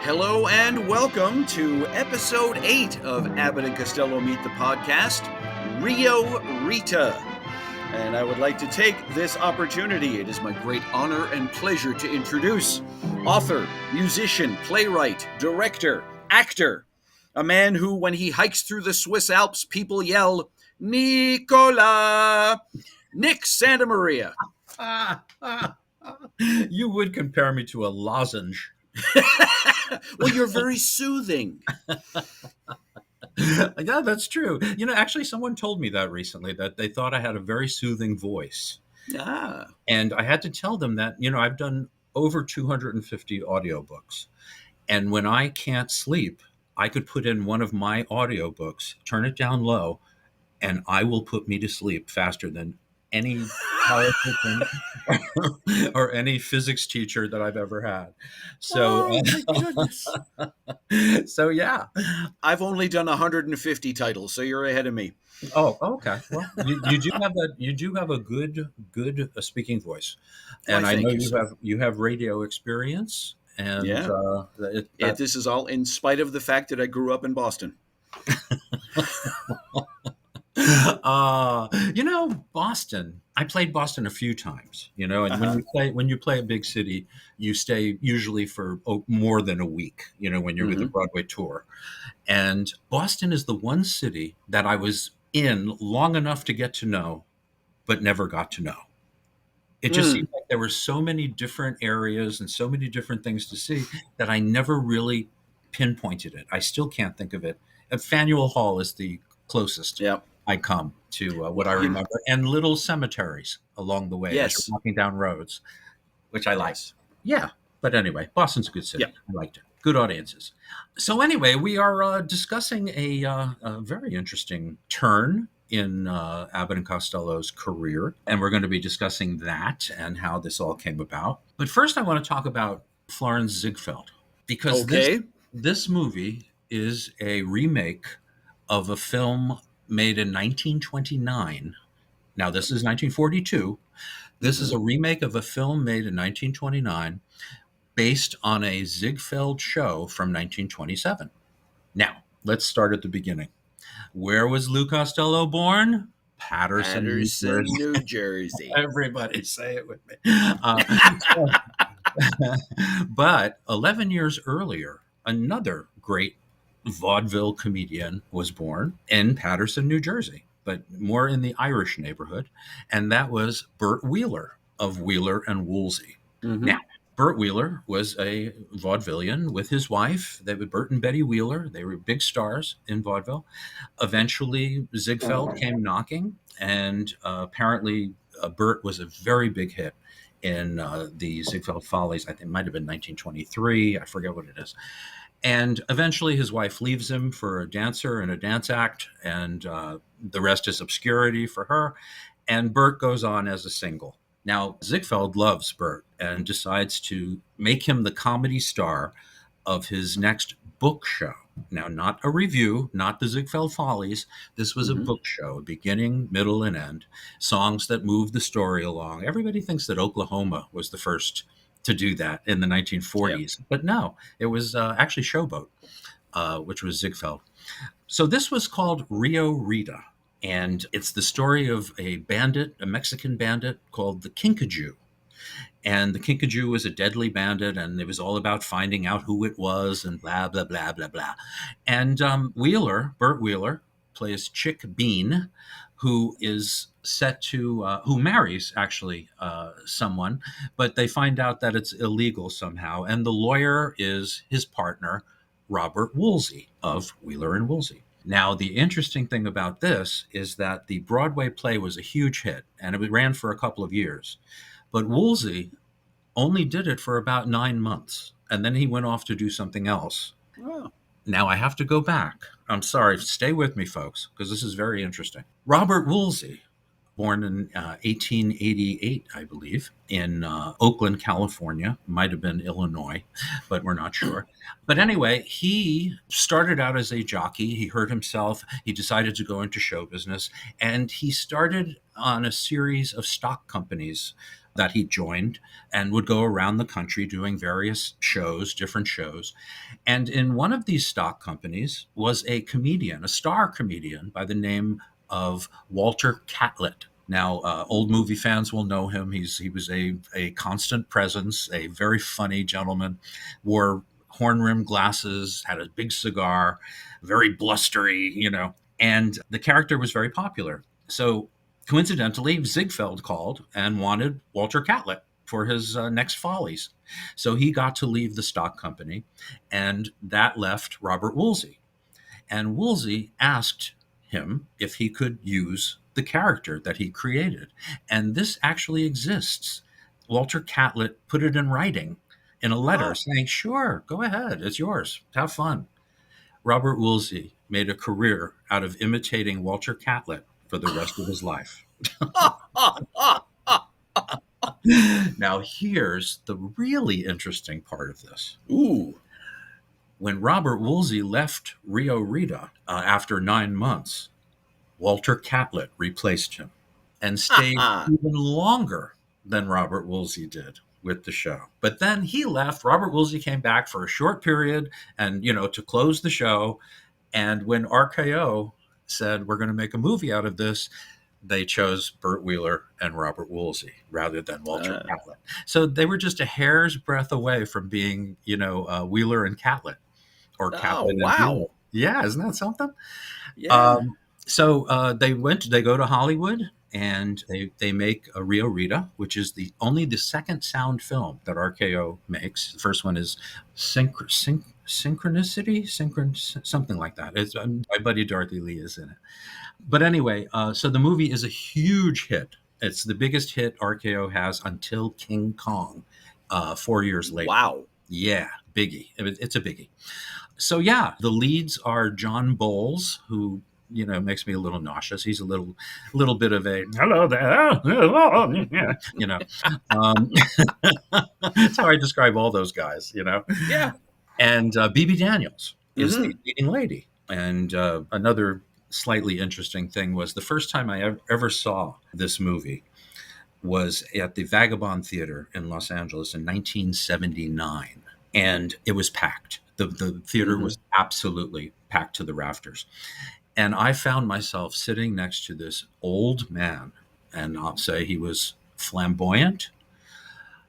Hello and welcome to episode 8 of Abbott and Costello Meet the Podcast, RIO RITA. And I would like to take this opportunity, it is my great honor and pleasure to introduce author, musician, playwright, director, actor, a man who, when he hikes through the Swiss Alps, people yell, Nicola! Nick Santamaria. You would compare me to a lozenge. Well, you're very soothing. Yeah, that's true. Actually, someone told me that recently, that they thought I had a very soothing voice. And I had to tell them that, I've done over 250 audiobooks. And when I can't sleep, I could put in one of my audiobooks, turn it down low, and I will put me to sleep faster than any politician or any physics teacher that I've ever had. So, my goodness. So yeah, I've only done 150 titles, so you're ahead of me. Oh, okay. Well, you do have a good speaking voice, and I know you have radio experience, and this is all in spite of the fact that I grew up in Boston. Boston. I played Boston a few times. And when you play a big city, you stay usually for more than a week. When you're with the Broadway tour, and Boston is the one city that I was in long enough to get to know, but never got to know. It just seemed like there were so many different areas and so many different things to see that I never really pinpointed it. I still can't think of it. Faneuil Hall is the closest I come to what I remember, and little cemeteries along the way as you're walking down roads, which I like. Yeah, but anyway, Boston's a good city. I liked it. Good audiences. So anyway, we are discussing a very interesting turn in Abbott and Costello's career, and we're going to be discussing that and how this all came about. But first, I want to talk about Florence Ziegfeld, because this movie is a remake of a film made in 1929. Now, this is 1942. This is a remake of a film made in 1929 based on a Ziegfeld show from 1927. Now, let's start at the beginning. Where was Lou Costello born? Paterson, New Jersey. Everybody say it with me. But 11 years earlier, another great vaudeville comedian was born in Paterson, New Jersey, but more in the Irish neighborhood, and that was Bert Wheeler of Wheeler and Woolsey. Now, Bert Wheeler was a vaudevillian with his wife. They were Bert and Betty Wheeler. They were big stars in vaudeville. Eventually, Ziegfeld came knocking, and apparently Bert was a very big hit in the Ziegfeld Follies. I think it might have been 1923. I forget what it is. And eventually his wife leaves him for a dancer in a dance act, and the rest is obscurity for her. And Bert goes on as a single. Now, Ziegfeld loves Bert and decides to make him the comedy star of his next book show. Now, not a review, not the Ziegfeld Follies. This was a book show, beginning, middle, and end. Songs that move the story along. Everybody thinks that Oklahoma was the first to do that in the 1940s. But no, it was actually Showboat, which was Ziegfeld. So this was called RIO RITA. And it's the story of a bandit, a Mexican bandit called the Kinkajou. And the Kinkajou was a deadly bandit, and it was all about finding out who it was and blah, blah, blah, blah, blah. And Bert Wheeler, plays Chick Bean, who is set to, who marries actually someone, but they find out that it's illegal somehow. And the lawyer is his partner, Robert Woolsey of Wheeler and Woolsey. Now, the interesting thing about this is that the Broadway play was a huge hit, and it ran for a couple of years. But Woolsey only did it for about 9 months, and then he went off to do something else. Oh. Now, I have to go back. I'm sorry. Stay with me, folks, because this is very interesting. Robert Woolsey, born in 1888, I believe, in Oakland, California. Might have been Illinois, but we're not sure. But anyway, he started out as a jockey. He hurt himself. He decided to go into show business, and he started on a series of stock companies that he joined and would go around the country doing various shows, different shows. And in one of these stock companies was a comedian, a star comedian by the name of Walter Catlett. Now, old movie fans will know him. He was a constant presence, a very funny gentleman, wore horn rimmed glasses, had a big cigar, very blustery, and the character was very popular. So coincidentally, Ziegfeld called and wanted Walter Catlett for his next follies. So he got to leave the stock company, and that left Robert Woolsey. And Woolsey asked him if he could use the character that he created. And this actually exists. Walter Catlett put it in writing in a letter saying, sure, go ahead, it's yours, have fun. Robert Woolsey made a career out of imitating Walter Catlett for the rest of his life. Now, here's the really interesting part of this. Ooh. When Robert Woolsey left Rio Rita after 9 months, Walter Catlett replaced him and stayed even longer than Robert Woolsey did with the show. But then he left. Robert Woolsey came back for a short period and, to close the show. And when RKO said, we're going to make a movie out of this, they chose Burt Wheeler and Robert Woolsey rather than Walter Catlett. So they were just a hair's breadth away from being, Wheeler and Catlett, or Catlett and Wheeler. Yeah, isn't that something? Yeah. So they go to Hollywood, and they make a Rio Rita, which is only the second sound film that RKO makes. The first one is Synchronicity, something like that. It's my buddy Dorothy Lee is in it. But anyway, so the movie is a huge hit. It's the biggest hit RKO has until King Kong, 4 years later. Wow. Yeah, biggie. It's a biggie. So yeah, the leads are John Bowles, who makes me a little nauseous. He's a little bit of a hello there, that's how I describe all those guys, Yeah. And Bibi Daniels is the leading lady. And another slightly interesting thing was the first time I ever saw this movie was at the Vagabond Theater in Los Angeles in 1979, and it was packed. The theater was absolutely packed to the rafters. And I found myself sitting next to this old man, and I'll say he was flamboyant.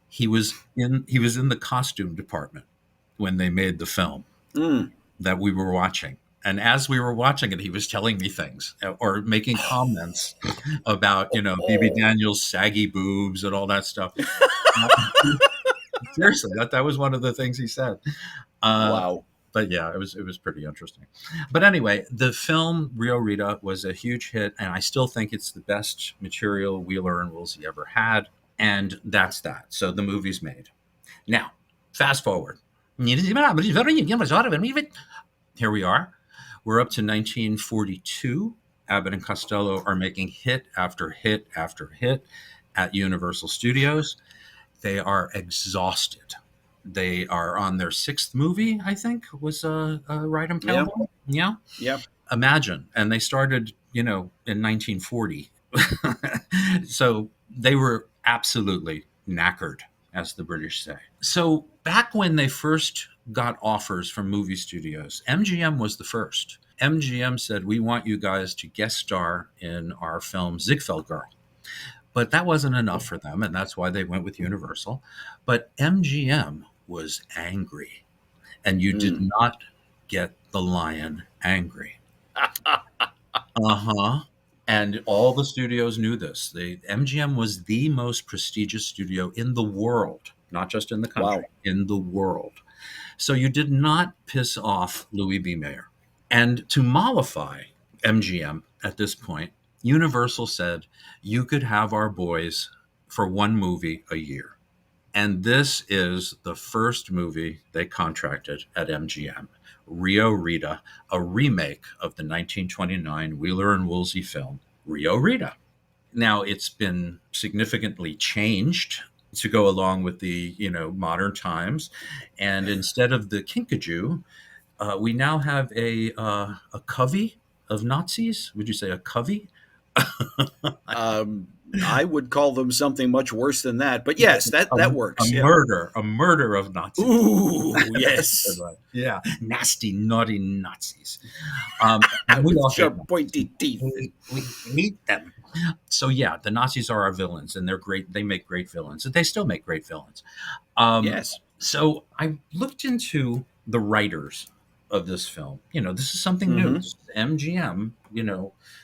He was in the costume department when they made the film that we were watching. And as we were watching it, he was telling me things or making comments about, Bibi Daniels' saggy boobs and all that stuff. Seriously, that was one of the things he said. Wow. But yeah, it was pretty interesting. But anyway, the film Rio Rita was a huge hit, and I still think it's the best material Wheeler and Woolsey ever had. And that's that. So the movie's made. Now, fast forward. Here we are. We're up to 1942. Abbott and Costello are making hit after hit after hit at Universal Studios. They are exhausted. They are on their sixth movie, I think, was Right 'em Cowboy. Yeah. Yep. Imagine. And they started, in 1940. So they were absolutely knackered, as the British say. So back when they first got offers from movie studios, MGM was the first. MGM said, we want you guys to guest star in our film Ziegfeld Girl. But that wasn't enough for them, and that's why they went with Universal. But MGM was angry, and you did not get the lion angry. And all the studios knew this. MGM was the most prestigious studio in the world, not just in the country, in the world. So you did not piss off Louis B. Mayer. And to mollify MGM at this point, Universal said, you could have our boys for one movie a year. And this is the first movie they contracted at MGM, Rio Rita, a remake of the 1929 Wheeler and Woolsey film, Rio Rita. Now, it's been significantly changed to go along with the, modern times. And instead of the kinkajou, we now have a covey of Nazis. Would you say a covey I would call them something much worse than that. But yes, that works. Yeah. A murder of Nazis. Ooh, That's a yes. good one. Yeah, nasty, naughty Nazis. And we With all hate sharp, them. pointy teeth. We hate them. So yeah, the Nazis are our villains, and they're great. They make great villains. They still make great villains. Yes. So I looked into the writers of this film. This is something new. Mhm. This is MGM,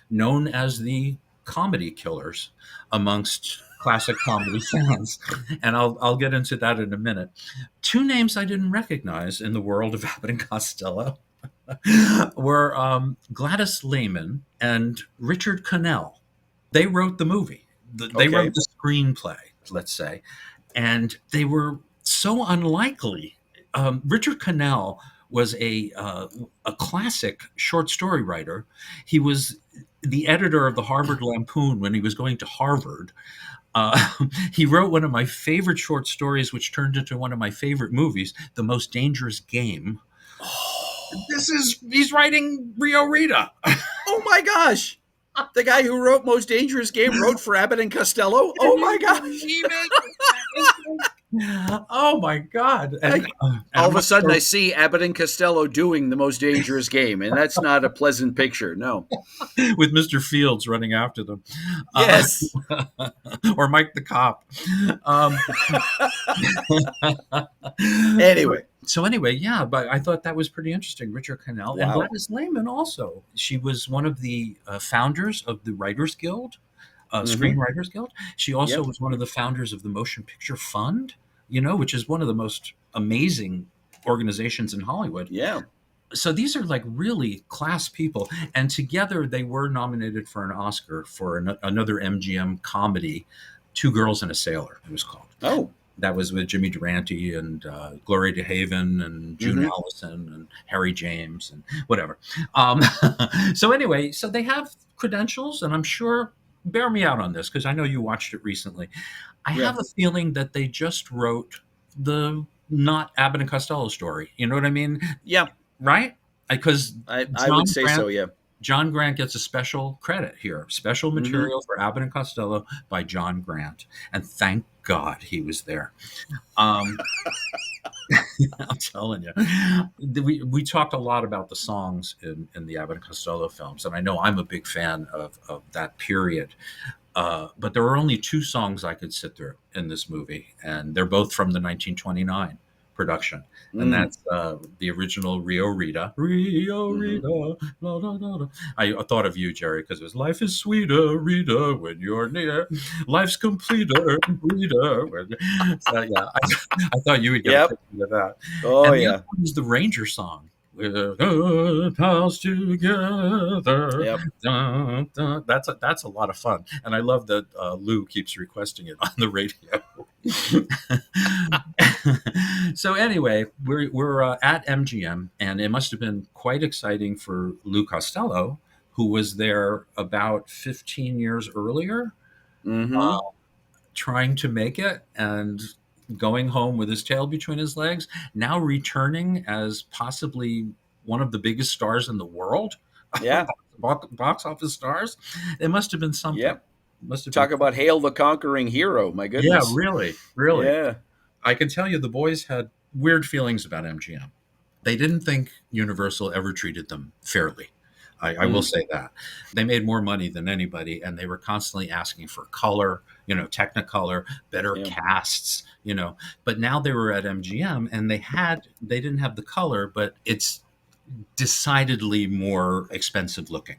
known as the comedy killers amongst classic comedy fans. And I'll get into that in a minute. Two names I didn't recognize in the world of Abbott and Costello were Gladys Lehman and Richard Connell. They wrote the movie. They Okay. wrote the screenplay, let's say, and they were so unlikely. Richard Connell was a classic short story writer. He was the editor of the Harvard Lampoon when he was going to Harvard. He wrote one of my favorite short stories, which turned into one of my favorite movies, The Most Dangerous Game. He's writing Rio Rita. Oh my gosh. The guy who wrote Most Dangerous Game wrote for Abbott and Costello. Oh my gosh. Oh my God. And all of a sudden I see Abbott and Costello doing The Most Dangerous Game, and that's not a pleasant picture. No. With Mr. Fields running after them. Yes. Or Mike the cop. Anyway. So anyway, yeah, but I thought that was pretty interesting. Richard Connell. Wow. And Gladys Lehman also. She was one of the founders of the Writers Guild, Screenwriters Guild. She also was one of the founders of the Motion Picture Fund, which is one of the most amazing organizations in Hollywood. Yeah. So these are like really class people. And together they were nominated for an Oscar for another MGM comedy, Two Girls and a Sailor, it was called. Oh. That was with Jimmy Durante and Gloria DeHaven and June Allison and Harry James and whatever. So anyway, so they have credentials, and I'm sure, bear me out on this because I know you watched it recently. I have a feeling that they just wrote the not Abbott and Costello story. You know what I mean? Yeah. Right? Because I would say so, yeah. John Grant gets a special credit here. Special material for Abbott and Costello by John Grant. And thank God he was there. I'm telling you. We talked a lot about the songs in the Abbott and Costello films. And I know I'm a big fan of that period. But there were only two songs I could sit through in this movie. And they're both from the 1929 production. And that's the original Rio Rita. Rio Rita. La, la, la, la. I thought of you, Jerry, because it was "Life is sweeter, Rita, when you're near. Life's completer, Rita." So, yeah, I thought you would get a picture of that. Oh, and the yeah. other one is the Ranger song. We're good pals together. Yep. Dun, dun. That's a lot of fun, and I love that Lou keeps requesting it on the radio. So anyway, we're at MGM, and it must have been quite exciting for Lou Costello, who was there about 15 years earlier, trying to make it and going home with his tail between his legs, now returning as possibly one of the biggest stars in the world. Yeah. Box office stars. It must have been something. Yep. Talk about Hail the Conquering Hero. My goodness. Yeah, really. Yeah. I can tell you the boys had weird feelings about MGM. They didn't think Universal ever treated them fairly. I will say that. They made more money than anybody, and they were constantly asking for color, Technicolor, better casts, But now they were at MGM, and they didn't have the color, but it's decidedly more expensive looking.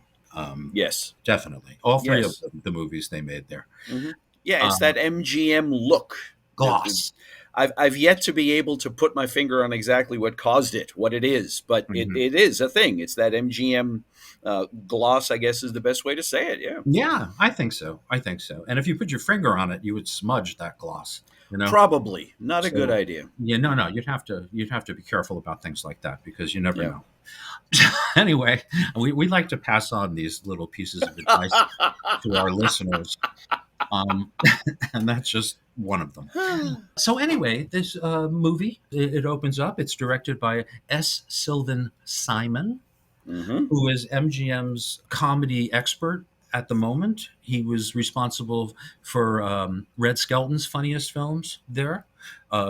Yes. Definitely. All three of the movies they made there. Yeah, it's that MGM look. Gloss. I've yet to be able to put my finger on exactly what caused it, what it is, but it is a thing. It's that MGM gloss, I guess, is the best way to say it. Yeah. Yeah, I think so. And if you put your finger on it, you would smudge that gloss. Probably not a good idea. Yeah, no. You'd have to be careful about things like that because you never know. Anyway, we like to pass on these little pieces of advice to our listeners. And that's just one of them. So anyway, this movie, it opens up. It's directed by S. Sylvan Simon, who is MGM's comedy expert at the moment. He was responsible for Red Skelton's funniest films there,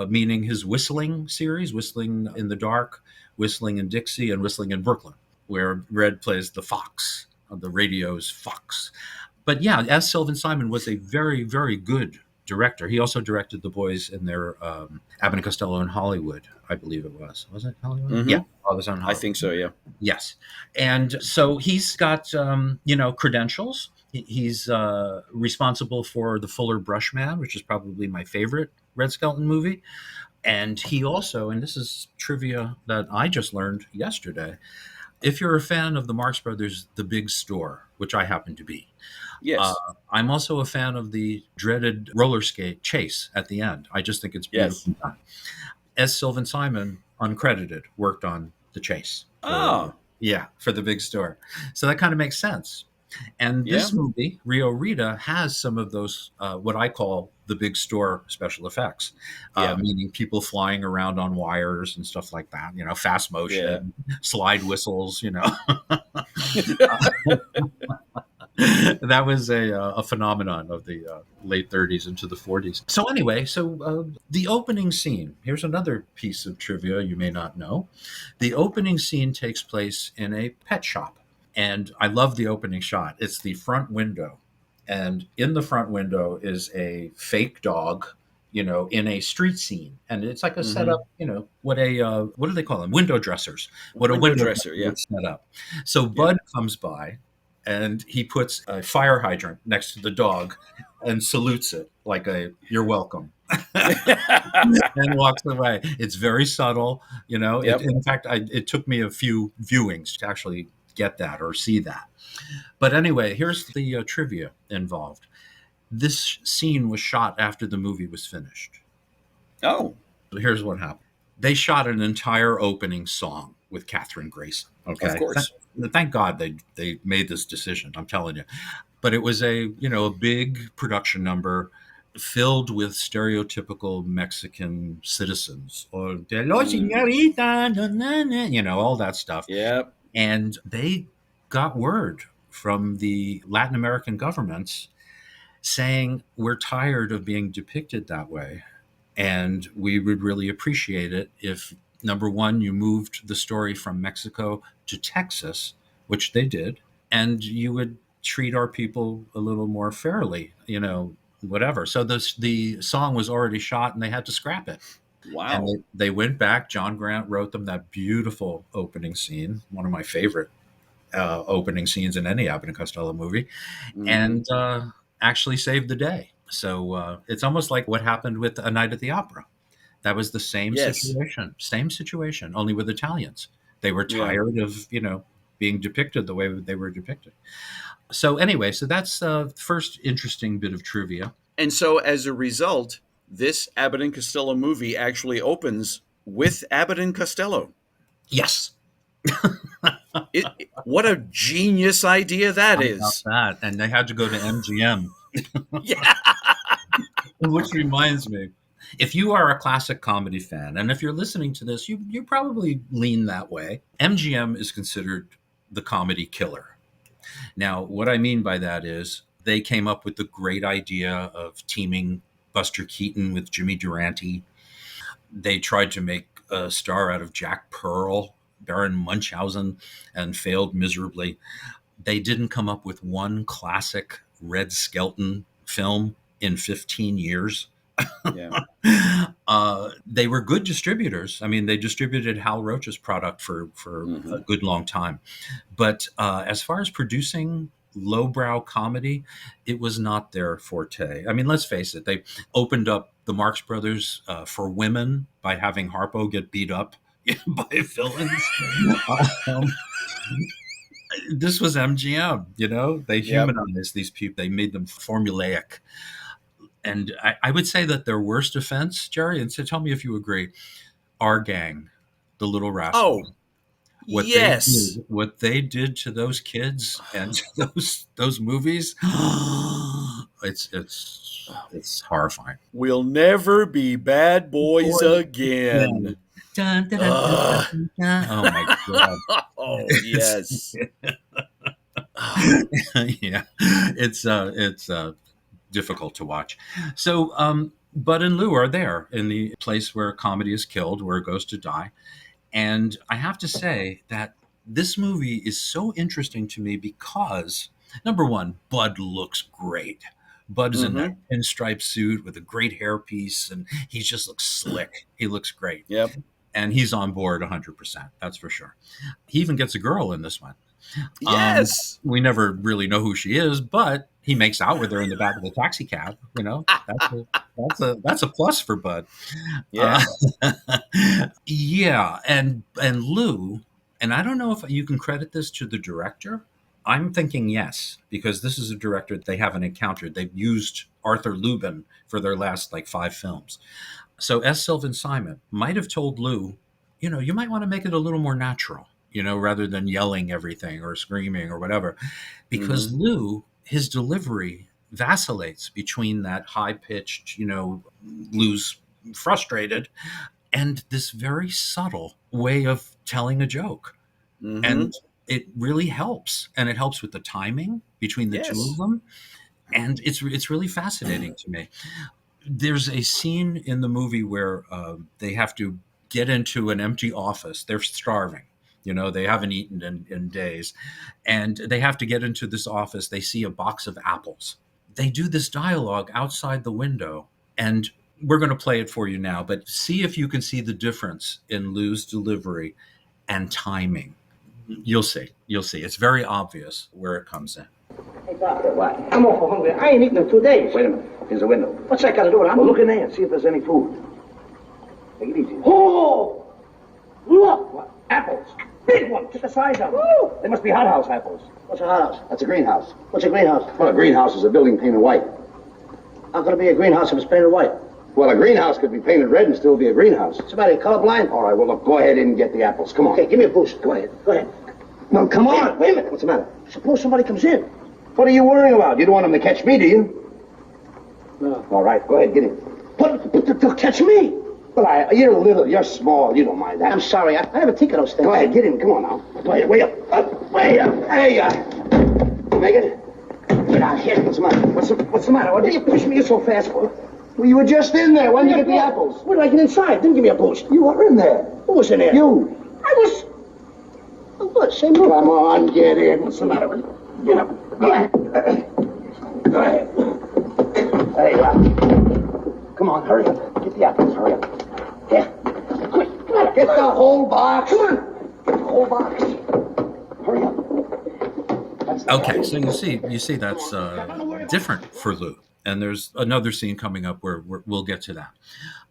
meaning his Whistling series, Whistling in the Dark, Whistling in Dixie, and Whistling in Brooklyn, where Red plays the fox, the radio's fox. But yeah, S. Sylvan Simon was a very, very good director. He also directed the boys in their Abbott and Costello in Hollywood, I believe it was. Was it Hollywood? Mm-hmm. Yeah, it was on Hollywood. I think so, yeah. Yes. And so he's got, credentials. He's responsible for The Fuller Brushman, which is probably my favorite Red Skelton movie. And he also, and this is trivia that I just learned yesterday, if you're a fan of the Marx Brothers' The Big Store, which I happen to be, yes, I'm also a fan of the dreaded roller skate chase at the end. I just think it's beautiful. Yes. S. Sylvan Simon, uncredited, worked on the chase. For The Big Store. So that kind of makes sense. And this movie, RIO Rita, has some of those, what I call the Big Store special effects, meaning people flying around on wires and stuff like that, fast motion, slide whistles, That was a phenomenon of the late 30s into the 40s. So anyway, the opening scene, here's another piece of trivia you may not know. The opening scene takes place in a pet shop. And I love the opening shot. It's the front window. And in the front window is a fake dog, in a street scene. And it's like a setup, what do they call them? Window dressers. What a window dresser would set up. So Bud comes by and he puts a fire hydrant next to the dog and salutes it like you're welcome. And walks away. It's very subtle, in fact, it took me a few viewings to actually get that or see that. But anyway, here's the trivia involved. This scene was shot after the movie was finished. Oh. So here's what happened. They shot an entire opening song with Kathryn Grayson. Okay. Of course. Thank God they made this decision, I'm telling you. But it was a big production number filled with stereotypical Mexican citizens. Or de la señorita, all that stuff. Yep. And they got word from the Latin American governments saying, we're tired of being depicted that way. And we would really appreciate it if, number one, you moved the story from Mexico to Texas, which they did, and you would treat our people a little more fairly, whatever. So the song was already shot and they had to scrap it. Wow. And they went back. John Grant wrote them that beautiful opening scene, one of my favorite opening scenes in any Abbott and Costello movie, and actually saved the day. So it's almost like what happened with A Night at the Opera. That was the same situation, only with Italians. They were tired of, being depicted the way they were depicted. So anyway, that's the first interesting bit of trivia. And so as a result, this Abbott and Costello movie actually opens with Abbott and Costello. Yes. What a genius idea that is. That. And they had to go to MGM. Yeah. Which reminds me, if you are a classic comedy fan, and if you're listening to this, you probably lean that way. MGM is considered the comedy killer. Now, what I mean by that is they came up with the great idea of teaming Buster Keaton with Jimmy Durante. They tried to make a star out of Jack Pearl, Baron Munchausen, and failed miserably. They didn't come up with one classic Red Skelton film in 15 years. Yeah. They were good distributors. I mean, they distributed Hal Roach's product for a good long time. But as far as producing lowbrow comedy, it was not their forte. I mean, let's face it. They opened up the Marx Brothers for women by having Harpo get beat up by villains. This was MGM, they humanized these people. They made them formulaic. And I would say that their worst offense, Jerry, and so tell me if you agree, Our Gang, The Little Rascals. Oh, yes. What they did to those kids and those movies, it's horrifying. We'll never be bad boys again. Dun, dun, dun, dun, dun. Oh my God. Oh, yes. Yeah, it's difficult to watch. So, Bud and Lou are there in the place where comedy is killed, where it goes to die. And I have to say that this movie is so interesting to me because, number one, Bud looks great. Bud is in that Mm-hmm. pinstripe suit with a great hairpiece, and he just looks slick. He looks great. Yep. And he's on board 100%. That's for sure. He even gets a girl in this one. Yes. We never really know who she is, but he makes out with her in the back of the taxi cab. You know, that's a plus for Bud. Yeah. Yeah, and Lou, and I don't know if you can credit this to the director. I'm thinking yes, because this is a director they haven't encountered. They've used Arthur Lubin for their last like 5 films. So S. Sylvan Simon might have told Lou, you might want to make it a little more natural, rather than yelling everything or screaming or whatever, because Mm-hmm. Lou, his delivery vacillates between that high pitched, Lou's frustrated, and this very subtle way of telling a joke. Mm-hmm. And it really helps. And it helps with the timing between the two of Yes. them. And it's really fascinating to me. There's a scene in the movie where they have to get into an empty office. They're starving. They haven't eaten in days. And they have to get into this office. They see a box of apples. They do this dialogue outside the window. And we're going to play it for you now, but see if you can see the difference in Lou's delivery and timing. You'll see. You'll see. It's very obvious where it comes in. Hey, Doctor, what? I'm awful hungry. I ain't eaten in 2 days. Wait a minute. Here's a window. What's that got to do with it? Well, look in there and see if there's any food. Take it easy. Oh! Look! What? Apples. Big ones! Look at the size of them. Woo! They must be hothouse apples. What's a hothouse? That's a greenhouse. What's a greenhouse? Well, a greenhouse is a building painted white. How could it be a greenhouse if it's painted white? Well, a greenhouse could be painted red and still be a greenhouse. What's the matter? You colorblind? All right, well, look, go ahead and get the apples. Come on. Okay, give me a boost. Go ahead. Go ahead. No, come on. Wait a minute. What's the matter? Suppose somebody comes in. What are you worrying about? You don't want them to catch me, do you? No. All right, go ahead, get him. But they'll catch me. Well, you're little, you're small, you don't mind that. I'm sorry. I have a tick of those things. Go ahead, get him. Come on now. Go ahead, way up. Way up. Hey, make it. Get out here. What's the matter? What's the matter? What did you push me so fast for? Well, you were just in there. When did you get the apples? Where did I get inside? Didn't give me a boost. You were in there. Who was in there? You. I was... Oh, good. Same room. Come on, get in. What's the matter with you? Get up. Go ahead. Go ahead. There you are. Come on, hurry up. Get the apples. Hurry up. Yeah. Quick. Come on. Get the whole box. Come on. Get the whole box. Hurry up. That's the Okay, box. so you see that's different for Lou. And there's another scene coming up where we'll get to that.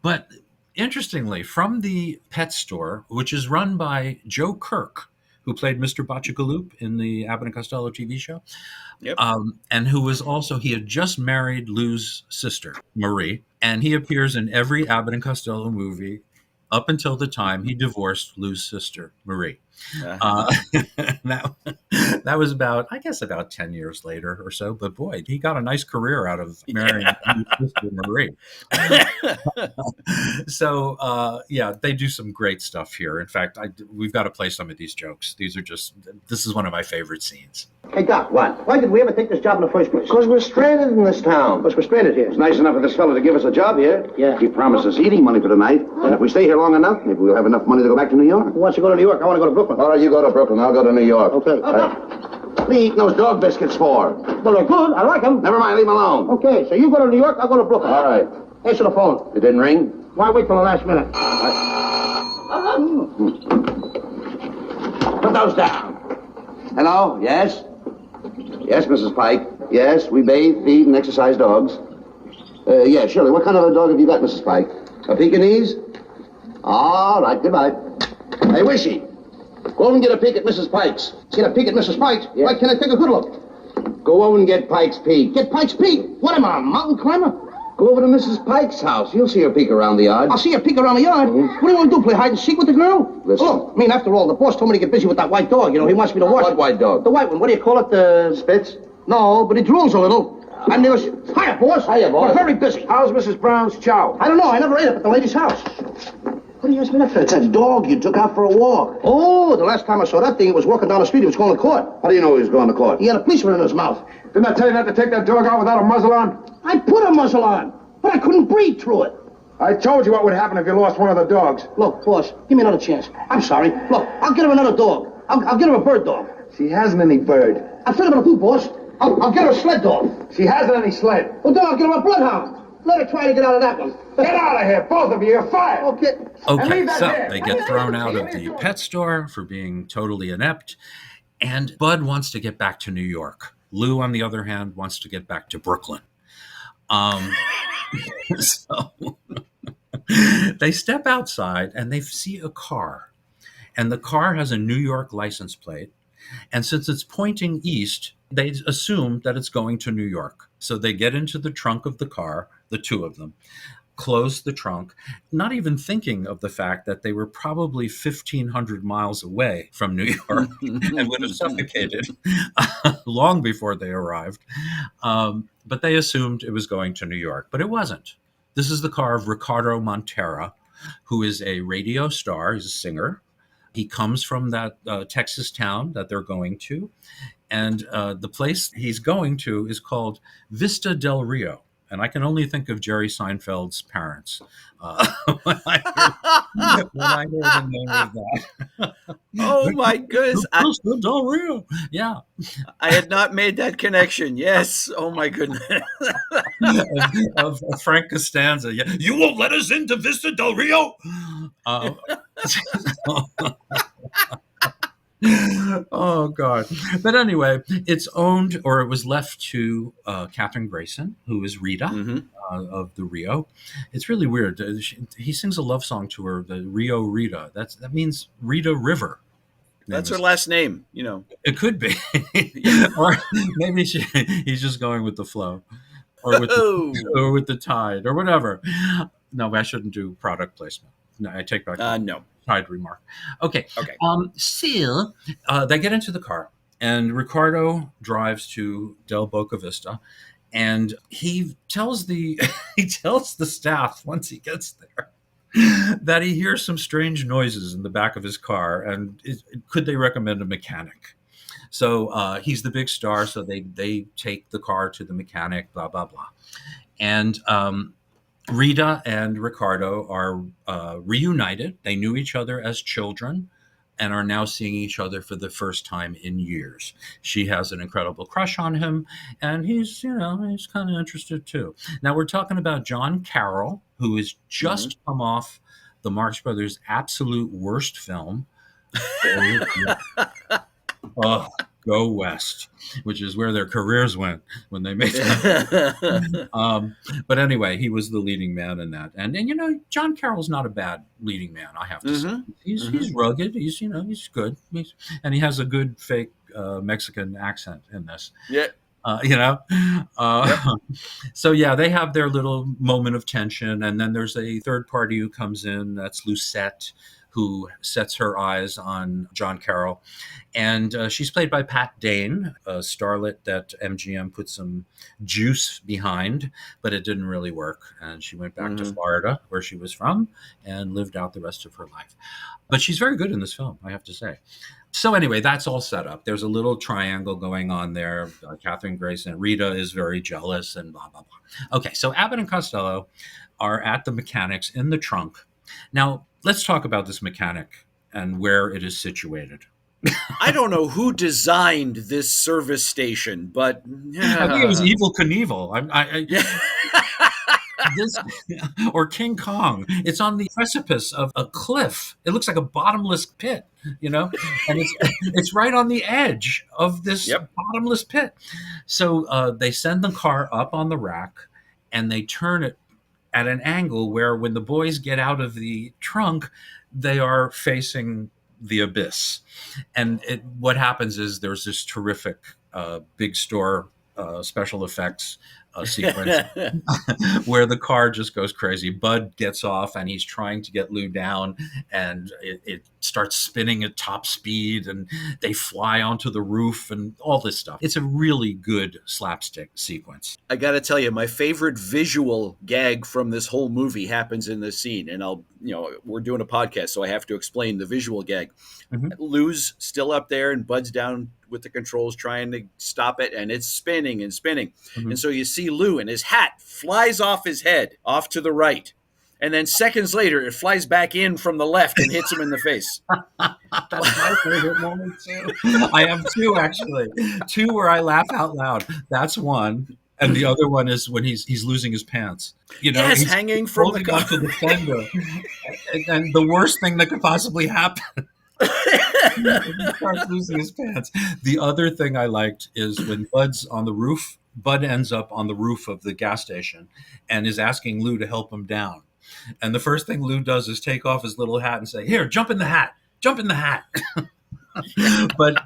But interestingly, from the pet store, which is run by Joe Kirk, who played Mr. Botchagaloop in the Abbott and Costello TV show, Yep. and who was also, he had just married Lou's sister, Marie, and he appears in every Abbott and Costello movie up until the time he divorced Lou's sister, Marie. That was about 10 years later or so. But boy, he got a nice career out of marrying Lou's sister, Marie. So, they do some great stuff here. In fact, we've got to play some of these jokes. This is one of my favorite scenes. Hey, Doc. What? Why did we ever take this job in the first place? Because we're stranded in this town. Because we're stranded here. It's nice enough of this fellow to give us a job here. Yeah. He promised us eating money for the night. And if we stay here long enough, maybe we'll have enough money to go back to New York. Who wants to go to New York? I want to go to Brooklyn. All right, you go to Brooklyn. I'll go to New York. Okay. What are you eating those dog biscuits for? Well, they're good. I like them. Never mind, leave them alone. Okay, so you go to New York, I'll go to Brooklyn. All right. Answer the phone. It didn't ring? Why wait till the last minute? Put those down. Hello? Yes? Yes, Mrs. Pike. Yes, we bathe, feed, and exercise dogs. Yeah, surely. What kind of a dog have you got, Mrs. Pike? A Pekingese? All right, goodbye. Hey, Wishy, go over and get a peek at Mrs. Pike's. Get a peek at Mrs. Pike's? Yeah. Why can't I take a good look? Go over and get Pike's peek. Get Pike's peek? What am I, a mountain climber? Go over to Mrs. Pike's house. You'll see her peek around the yard. I'll see her peek around the yard. What do you want to do, play hide and seek with the girl? Listen. Look, after all, the boss told me to get busy with that white dog. He wants me to watch What it. white dog? The white one. What do you call it? The... Spitz? No, but he drools a little. And there was... Hiya, boss. Hiya, boss. We're very busy. How's Mrs. Brown's chow? I don't know. I never ate up at the lady's house. What do you ask me that for? It's a dog you took out for a walk. Oh, the last time I saw that thing, it was walking down the street. It was going to court. How do you know he was going to court? He had a policeman in his mouth. Didn't I tell you not to take that dog out without a muzzle on? I put a muzzle on, but I couldn't breathe through it. I told you what would happen if you lost one of the dogs. Look, boss, give me another chance. I'm sorry. Look, I'll get her another dog. I'll get her a bird dog. She hasn't any bird. I'll tell her what to do, boss. I'll get her a sled dog. She hasn't any sled. Well, then I'll get her a bloodhound. Let her try to get out of that one. Get out of here, both of you. You're fired. Okay. Okay, so they get thrown out of the pet store for being totally inept, and Bud wants to get back to New York. Lou, on the other hand, wants to get back to Brooklyn. So they step outside and they see a car, and the car has a New York license plate. And since it's pointing east, they assume that it's going to New York. So they get into the trunk of the car, the two of them, close the trunk, not even thinking of the fact that they were probably 1,500 miles away from New York and would have suffocated long before they arrived. But they assumed it was going to New York, but it wasn't. This is the car of Ricardo Montera, who is a radio star. He's a singer. He comes from that Texas town that they're going to. And the place he's going to is called Vista del Rio. And I can only think of Jerry Seinfeld's parents when I hear the name of that. Oh, my goodness. Vista del Rio. Yeah. I had not made that connection. Yes. Oh, my goodness. of Frank Costanza. Yeah. You won't let us into Vista del Rio? Oh, God. But anyway, it's owned, or it was left to Catherine Grayson, who is Rita of the Rio. It's really weird. He sings a love song to her, the RIO RITA. That means Rita River. That's her last name, you know. It could be. Or maybe he's just going with the flow. Or with the tide, or whatever. No, I shouldn't do product placement. No, I take back no. Tide remark. Okay. So they get into the car, and Ricardo drives to Del Boca Vista, and he tells the staff once he gets there that he hears some strange noises in the back of his car, and could they recommend a mechanic? So he's the big star, so they take the car to the mechanic, blah, blah, blah. And Rita and Ricardo are reunited. They knew each other as children and are now seeing each other for the first time in years. She has an incredible crush on him, and he's kind of interested too. Now we're talking about John Carroll, who has just come off the Marx Brothers' absolute worst film. Go West, which is where their careers went when they made that. But anyway, he was the leading man in that. And John Carroll's not a bad leading man, I have to say. He's rugged. He's good. And he has a good fake Mexican accent in this. Yeah. So yeah, they have their little moment of tension. And then there's a third party who comes in. That's Lucette, who sets her eyes on John Carroll. And she's played by Pat Dane, a starlet that MGM put some juice behind, but it didn't really work. And she went back to Florida, where she was from, and lived out the rest of her life. But she's very good in this film, I have to say. So anyway, that's all set up. There's a little triangle going on there. Catherine Grayson, Rita is very jealous, and blah, blah, blah. Okay, so Abbott and Costello are at the mechanics in the trunk. Now, let's talk about this mechanic and where it is situated. I don't know who designed this service station, but I think it was Evel Knievel. Or King Kong. It's on the precipice of a cliff. It looks like a bottomless pit, and it's right on the edge of this bottomless pit. So they send the car up on the rack, and they turn it at an angle where when the boys get out of the trunk, they are facing the abyss. And what happens is there's this terrific big store special effects sequence where the car just goes crazy. Bud gets off and he's trying to get Lou down, and it starts spinning at top speed, and they fly onto the roof and all this stuff. It's a really good slapstick sequence. I got to tell you, my favorite visual gag from this whole movie happens in this scene, and I'll we're doing a podcast, so I have to explain the visual gag. Mhm. Lou's still up there and Bud's down with the controls trying to stop it, and it's spinning and spinning. Mhm. And so you see Lou, and his hat flies off his head, off to the right. And then seconds later, it flies back in from the left and hits him in the face. That's my favorite moment too. I have two actually. Two where I laugh out loud. That's one. And the other one is when he's losing his pants. Yes, he's hanging from the holding onto the fender. And the worst thing that could possibly happen. He starts losing his pants. The other thing I liked is when Bud's on the roof. Bud ends up on the roof of the gas station and is asking Lou to help him down. And the first thing Lou does is take off his little hat and say, "Here, jump in the hat. Jump in the hat." but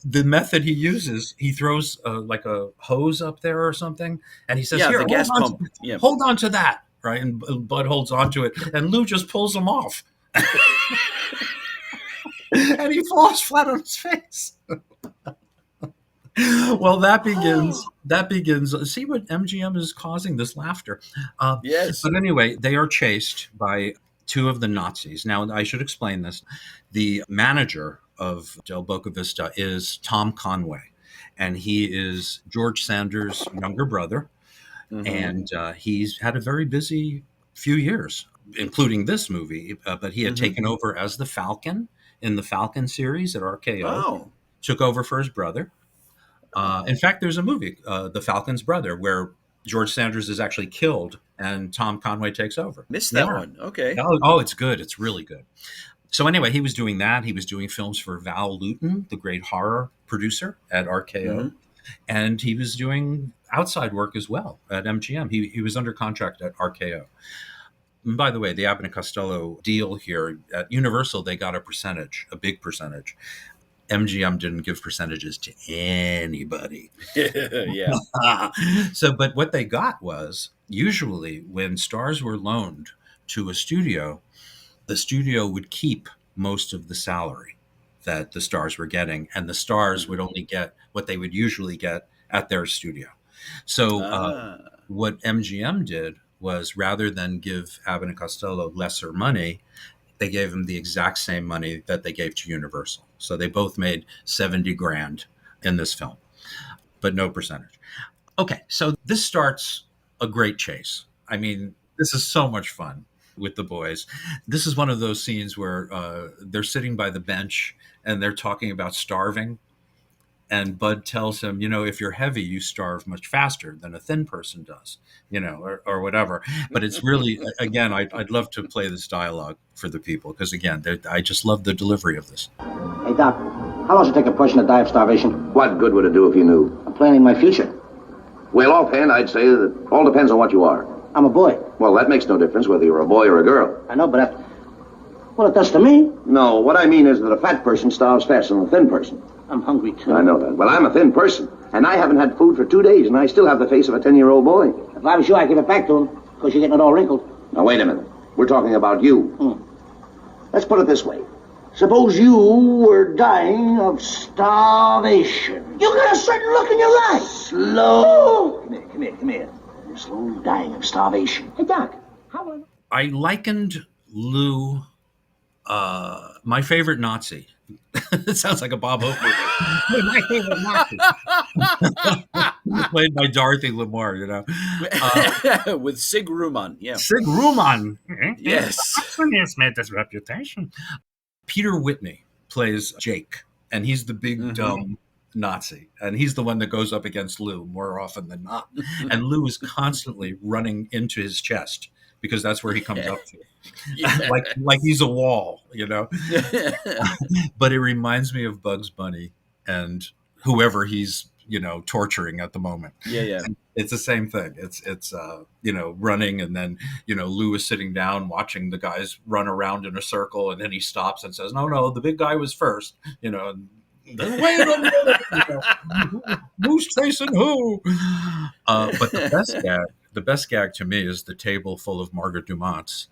the method he uses, he throws like a hose up there or something, and he says, "Here, the gas pump. Hold on to that." Right, and Bud holds on to it, and Lou just pulls him off. And he falls flat on his face. Well, that begins. See what MGM is causing, this laughter. Yes. But anyway, they are chased by two of the Nazis. Now, I should explain this. The manager of Del Boca Vista is Tom Conway, and he is George Sanders' younger brother. Mhm. And he's had a very busy few years, including this movie. But he had taken over as the Falcon in the Falcon series at RKO. Oh. Took over for his brother. In fact, there's a movie, The Falcon's Brother, where George Sanders is actually killed and Tom Conway takes over. Missed that one. Okay. Oh, it's good. It's really good. So anyway, he was doing that. He was doing films for Val Lewton, the great horror producer at RKO. And he was doing outside work as well at MGM. He was under contract at RKO. And by the way, the Abbott and Costello deal here at Universal, they got a big percentage. MGM didn't give percentages to anybody. Yeah. But what they got was, usually when stars were loaned to a studio, the studio would keep most of the salary that the stars were getting, and the stars would only get what they would usually get at their studio. So what MGM did was, rather than give Abbott and Costello lesser money, they gave them the exact same money that they gave to Universal. So they both made $70,000 in this film, but no percentage. Okay, so this starts a great chase. I mean, this is so much fun with the boys. This is one of those scenes where they're sitting by the bench and they're talking about starving. And Bud tells him, if you're heavy, you starve much faster than a thin person does, or whatever. But it's really, again, I'd love to play this dialogue for the people because, again, I just love the delivery of this. Hey, Doc, how long does it take a person to die of starvation? What good would it do if you knew? I'm planning my future. Well, offhand, I'd say that it all depends on what you are. I'm a boy. Well, that makes no difference whether you're a boy or a girl. I know, but well, it does to me. No, what I mean is that a fat person starves faster than a thin person. I'm hungry, too. I know that. Well, I'm a thin person, and I haven't had food for 2 days, and I still have the face of a 10-year-old boy. If I was you, I'd give it back to him, because you're getting it all wrinkled. Now, wait a minute. We're talking about you. Let's put it this way. Suppose you were dying of starvation. You got a certain look in your eyes. Slow. Come here. You're slow dying of starvation. Hey, Doc, how... I likened Lou, my favorite Nazi. It sounds like a Bob Hope movie. My favorite Nazi. Played by Dorothy Lamour, With Sig Ruman. Yeah. Sig Ruman. Yes. Has made this reputation. Peter Whitney plays Jake, and he's the big, dumb Nazi. And he's the one that goes up against Lou more often than not. And Lou is constantly running into his chest because that's where he comes up to. Yes. like he's a wall, But it reminds me of Bugs Bunny and whoever he's, torturing at the moment. Yeah. And it's the same thing. It's running, and then, Lou is sitting down watching the guys run around in a circle, and then he stops and says, no, the big guy was first, and then, wait a minute, who's chasing who? But the best gag to me is the table full of Margaret Dumonts.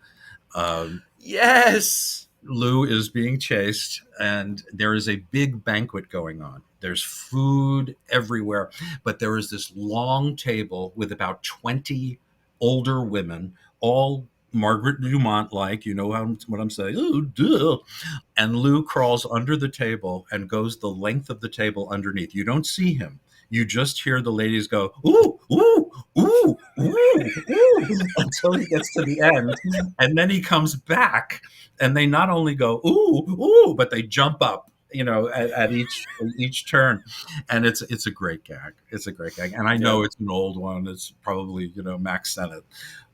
Yes. Lou is being chased, and there is a big banquet going on. There's food everywhere, but there is this long table with about 20 older women, all Margaret Dumont, like, you know what I'm saying? Oh, duh. And Lou crawls under the table and goes the length of the table underneath. You don't see him. You just hear the ladies go, ooh, ooh, ooh, ooh, ooh, until he gets to the end. And then he comes back, and they not only go, ooh, ooh, but they jump up, at each turn. And it's a great gag. It's a great gag. And I know it's an old one. It's probably, Max Sennett,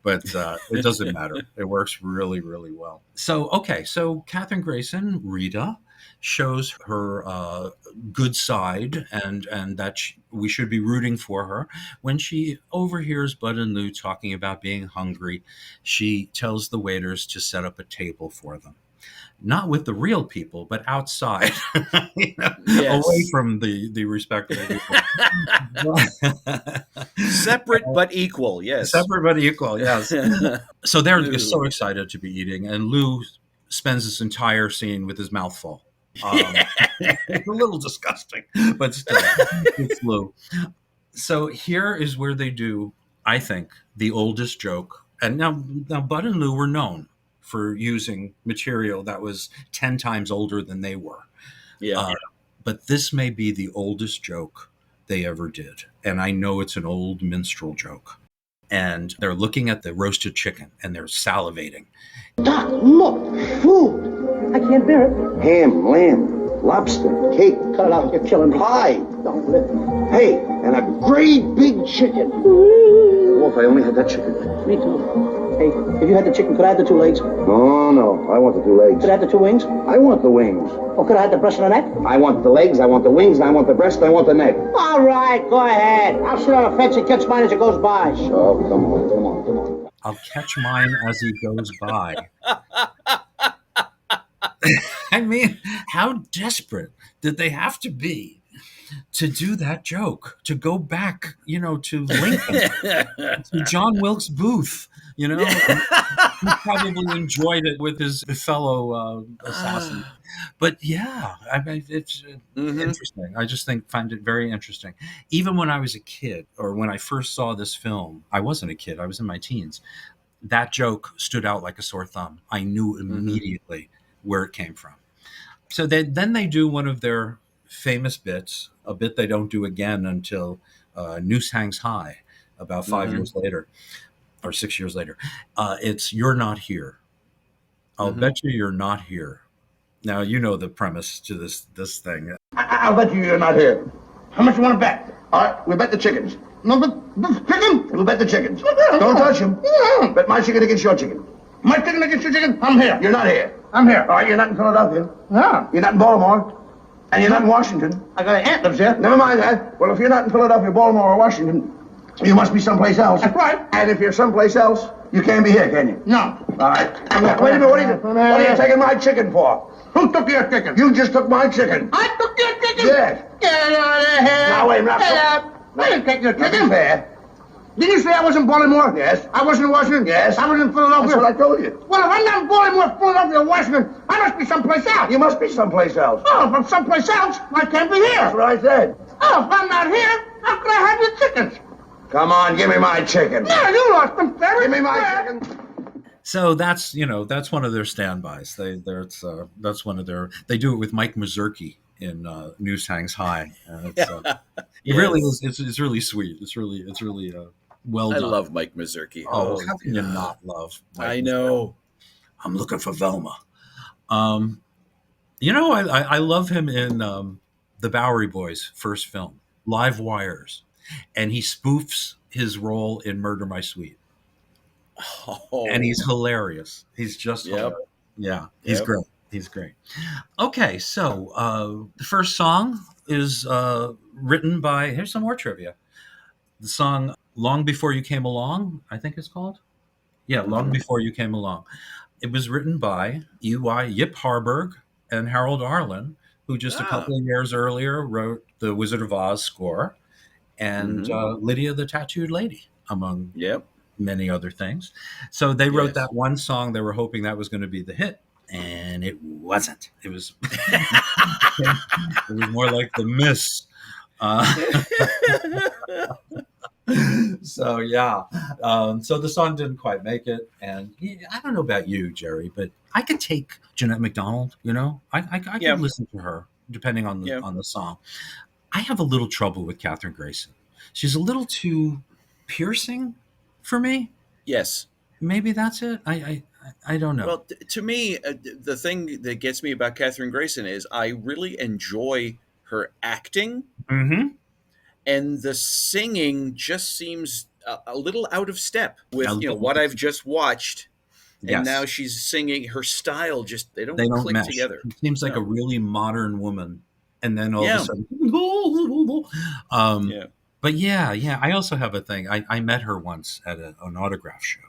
but it doesn't matter. It works really, really well. So Kathryn Grayson, Rita, shows her good side, and that we should be rooting for her. When she overhears Bud and Lou talking about being hungry, she tells the waiters to set up a table for them. Not with the real people, but outside, away from the respectable people. Separate but equal, yes. Separate but equal, yes. So they're so excited to be eating, and Lou spends this entire scene with his mouth full. It's a little disgusting, but still, it's Lou. So here is where they do, I think, the oldest joke. And now Bud and Lou were known for using material that was 10 times older than they were. Yeah. But this may be the oldest joke they ever did. And I know it's an old minstrel joke. And they're looking at the roasted chicken and they're salivating. Doc, look, food. I can't bear it. Ham, lamb, lobster, cake. Cut it out, you're killing me. Pie. Don't live. Hey, and a great big chicken. Wolf, I only had that chicken. Me too. Hey, if you had the chicken, could I have the 2 legs? No, I want the 2 legs. Could I have the 2 wings? I want the wings. Oh, could I have the breast and the neck? I want the legs, I want the wings, I want the breast, I want the neck. All right, go ahead. I'll sit on a fence and catch mine as it goes by. Oh, come on. I'll catch mine as he goes by. I mean, how desperate did they have to be to do that joke, to go back, to Lincoln, to John Wilkes Booth, He probably enjoyed it with his fellow assassin. But yeah, I mean, it's interesting. I just find it very interesting. Even when I was a kid, or when I first saw this film, I wasn't a kid, I was in my teens. That joke stood out like a sore thumb. I knew immediately where it came from. So then they do one of their famous bits, a bit they don't do again until Noose Hangs High, about 5 years later, or 6 years later. It's "You're Not Here." I'll bet you're not here. Now, you know the premise to this thing. I'll bet you're not here. How much you want to bet? All right, we bet the chickens. No, but chicken? We'll bet the chickens. Don't touch them. Bet my chicken against your chicken. My chicken against your chicken? I'm here. You're not here. I'm here. All right, you're not in Philadelphia. No. You're not in Baltimore. And you're not in Washington. I got an aunt lives here. Never mind that. Well, if you're not in Philadelphia, Baltimore, or Washington, you must be someplace else. That's right. And if you're someplace else, you can't be here, can you? No. All right. Wait a minute. What are you taking my chicken for? Who took your chicken? You just took my chicken. I took your chicken? Yes. Get out of here. Now, wait a minute. Get out. I didn't take your chicken. Fair. Didn't you say I was in Baltimore? Yes. I was in Washington? Yes. I was in Philadelphia? That's what I told you. Well, if I'm not in Baltimore, Philadelphia, or Washington, I must be someplace else. You must be someplace else. Oh, if I'm someplace else, I can't be here. That's what I said. Oh, if I'm not here, how can I have your chickens? Come on, give me my chicken. No, you lost them, Ferry. Give me my chicken. So that's one of their standbys. That's one of their. They do it with Mike Mazurki in Noose Hangs High. It really is. It's really sweet. It's really well done. I love Mike Mazurki. Oh, how can you not love Mike I know. Mazurki? I'm looking for Velma. I love him in the Bowery Boys' first film, Live Wires, and he spoofs his role in Murder My Sweet. Oh. And he's hilarious. He's just hilarious. Yeah, he's great. He's great. Okay, so the first song is written by, here's some more trivia. The song Long Before You Came Along, I think it's called. Yeah, Long Before You Came Along. It was written by E.Y. Yip Harburg and Harold Arlen, who just a couple of years earlier wrote the Wizard of Oz score, and Lydia the Tattooed Lady, among many other things. So they wrote that one song. They were hoping that was going to be the hit, and it wasn't. It was it was more like the miss. So yeah, so the song didn't quite make it, and I don't know about you, Jerry, but I could take Jeanette MacDonald. I Yeah, could listen to her depending on yeah, the song. I have a little trouble with Katherine Grayson. She's a little too piercing for me. yes. Maybe that's it. I don't know. Well, to me, the thing that gets me about Katherine Grayson is I really enjoy her acting, Mm-hmm. and the singing just seems a little out of step A with little what bit. I've just watched. And now Yes, she's singing. Her style just they they don't don't click mesh. together. It seems like a No. really modern woman, and then all of a Yeah. sudden, um, Yeah. but yeah. I also have a thing. I met her once at an autograph show.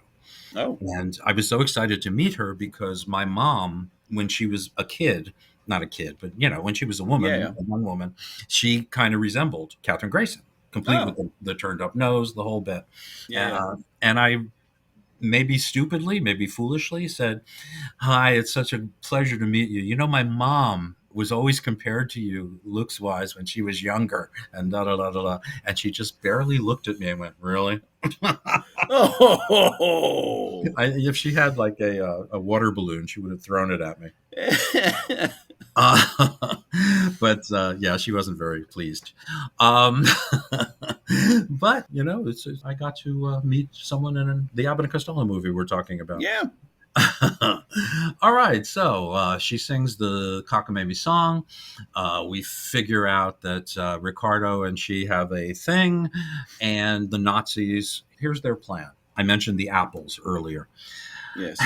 Oh. And I was so excited to meet her because my mom, when she was a kid, not a kid, but when she was a Yeah. woman, Yeah. a young woman, she kind of resembled Katherine Grayson, complete with Oh. the turned up nose, the whole bit. Yeah. Yeah. And I maybe stupidly, maybe foolishly said, "Hi, it's such a pleasure to meet you. My mom was always compared to you looks wise when she was younger," and da da da da da. And she just barely looked at me and went, "Really?" Oh. If she had like a water balloon, she would have thrown it at me. Uh, but yeah, she wasn't very pleased. Um, but I got to meet someone in the Abbott and Costello movie we're talking about. Yeah. All right, so she sings the cockamamie song. We figure out that Ricardo and she have a thing, and the Nazis. Here's their plan. I mentioned the apples earlier. Yes.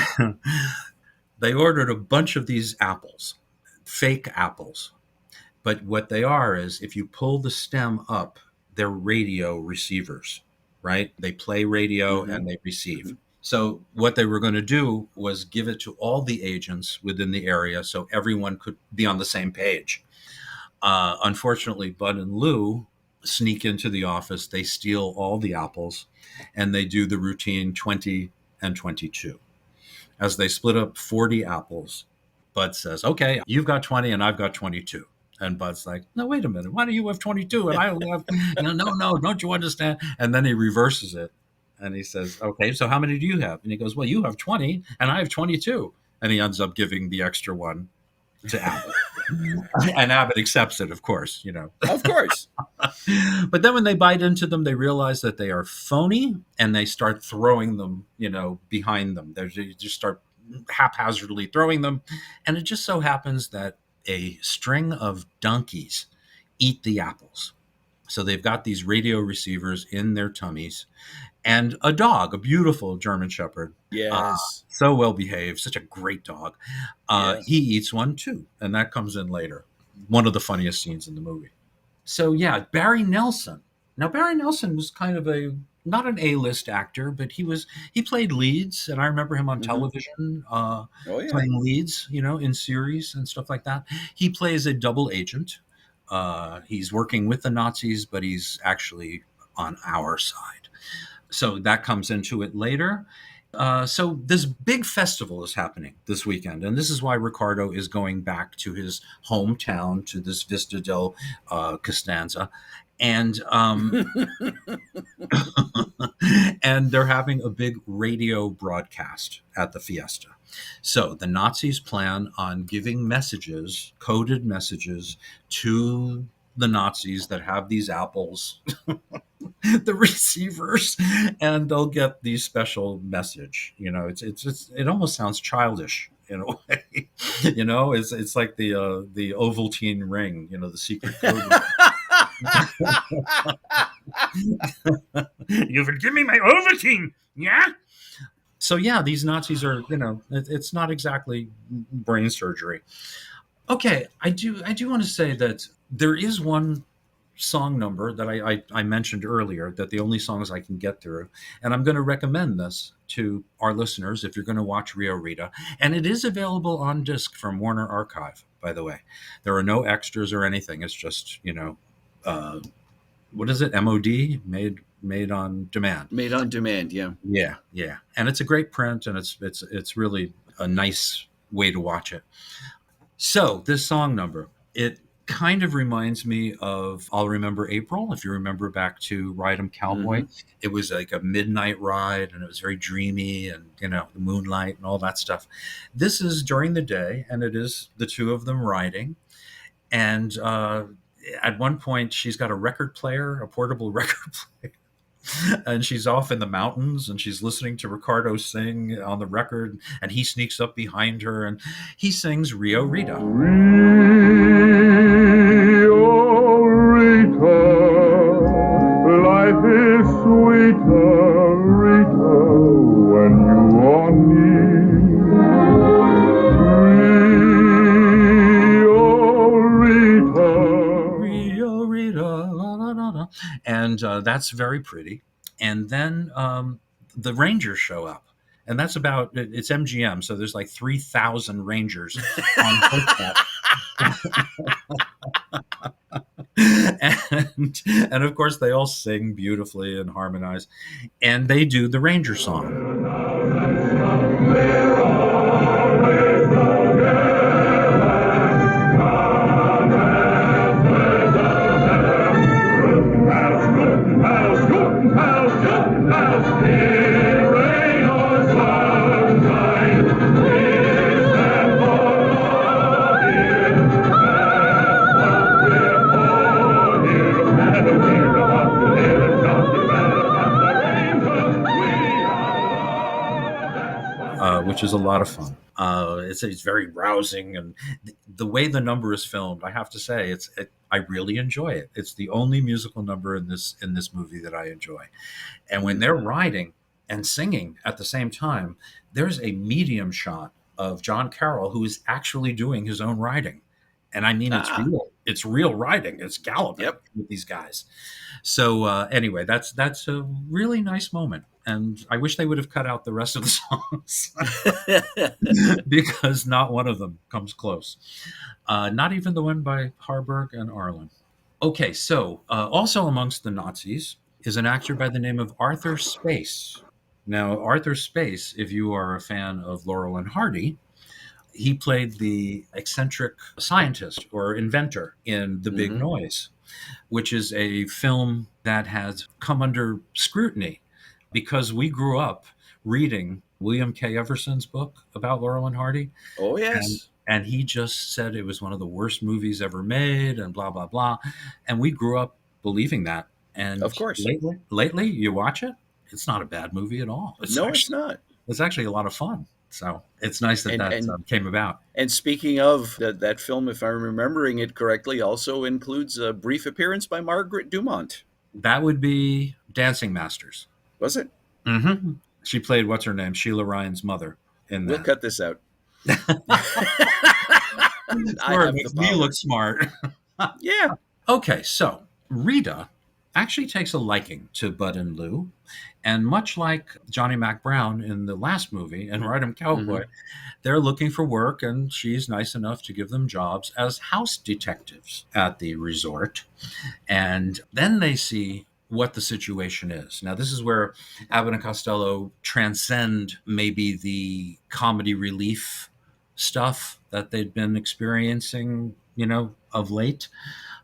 They ordered a bunch of these apples, fake apples. But what they are is if you pull the stem up, they're radio receivers, right? They play radio Mm-hmm. and they receive. Mm-hmm. So what they were going to do was give it to all the agents within the area so everyone could be on the same page. Unfortunately, Bud and Lou sneak into the office. They steal all the apples and they do the routine 20 and 22. As they split up 40 apples, Bud says, "Okay, you've got 20 and I've got 22." And Bud's like, "No, wait a minute. Why do you have 22 and I only have, no, don't you understand?" And then he reverses it and he says, "Okay, so how many do you have?" And he goes, "Well, you have 20 and I have 22." And he ends up giving the extra one to Abbott. And Abbott accepts it, of course, Of course. But then when they bite into them, they realize that they are phony and they start throwing them, behind them. They just start haphazardly throwing them. And it just so happens that a string of donkeys eat the apples. So they've got these radio receivers in their tummies and a dog, a beautiful German Shepherd. Yes. So well behaved, such a great dog. Yes. He eats one too. And that comes in later. One of the funniest scenes in the movie. So yeah, Barry Nelson. Now Barry Nelson was kind of not an A-list actor, but he played leads, and I remember him on television Oh, yeah. playing leads, in series and stuff like that. He plays a double agent. He's working with the Nazis, but he's actually on our side. So that comes into it later. So this big festival is happening this weekend, and this is why Ricardo is going back to his hometown, to this Vista del Costanza, and and they're having a big radio broadcast at the fiesta. So the Nazis plan on giving messages, coded messages, to the Nazis that have these apples, the receivers, and they'll get the special message. It almost sounds childish in a way. It's like the Ovaltine ring, the secret code. You forgive me my Ovaltine, yeah. So yeah, these Nazis are, it's not exactly brain surgery. Okay, I do want to say that there is one song number that I mentioned earlier, that the only songs I can get through, and I'm going to recommend this to our listeners if you're going to watch Rio Rita, and it is available on disc from Warner Archive, by the way. There are no extras or anything. It's just what is it, MOD, made on demand. Made on demand, yeah. Yeah, and it's a great print, and it's really a nice way to watch it. So this song number, it kind of reminds me of I'll Remember April. If you remember back to Ride 'em Cowboy, it was like a midnight ride and it was very dreamy and, the moonlight and all that stuff. This is during the day and it is the two of them riding. And at one point, she's got a record player, a portable record player. And she's off in the mountains and she's listening to Ricardo sing on the record, and he sneaks up behind her and he sings Rio Rita. Rio Rita, life is sweeter, Rita, when you are near. Rio Rita, la, la, la, la. And that's very pretty. And then the Rangers show up. And that's it's MGM. So there's like 3,000 Rangers on horseback. and of course, they all sing beautifully and harmonize. And they do the Ranger song. Which is a lot of fun. It's very rousing, and the way the number is filmed, I have to say, I really enjoy it. It's the only musical number in this movie that I enjoy. And when they're riding and singing at the same time, there's a medium shot of John Carroll who is actually doing his own riding. And I mean, it's real riding. It's galloping with these guys. So anyway, that's a really nice moment. And I wish they would have cut out the rest of the songs because not one of them comes close. Not even the one by Harburg and Arlen. Okay, so also amongst the Nazis is an actor by the name of Arthur Space. Now, Arthur Space, if you are a fan of Laurel and Hardy, he played the eccentric scientist or inventor in The Big Noise, which is a film that has come under scrutiny because we grew up reading William K. Everson's book about Laurel and Hardy. Oh, yes. And he just said it was one of the worst movies ever made and blah, blah, blah. And we grew up believing that. And of course, lately you watch it, it's not a bad movie at all. It's not. It's actually a lot of fun. So it's nice that came about. And speaking of that film, if I'm remembering it correctly, also includes a brief appearance by Margaret Dumont. That would be Dancing Masters. Was it? Mm-hmm. She played, what's her name? Sheila Ryan's mother in that. We'll cut this out. It makes me look smart. Yeah. Okay, so Rita actually takes a liking to Bud and Lou. And much like Johnny Mac Brown in the last movie and Ride 'em Cowboy, they're looking for work, and she's nice enough to give them jobs as house detectives at the resort. And then they see what the situation is. Now, this is where Abbott and Costello transcend maybe the comedy relief stuff that they'd been experiencing, of late,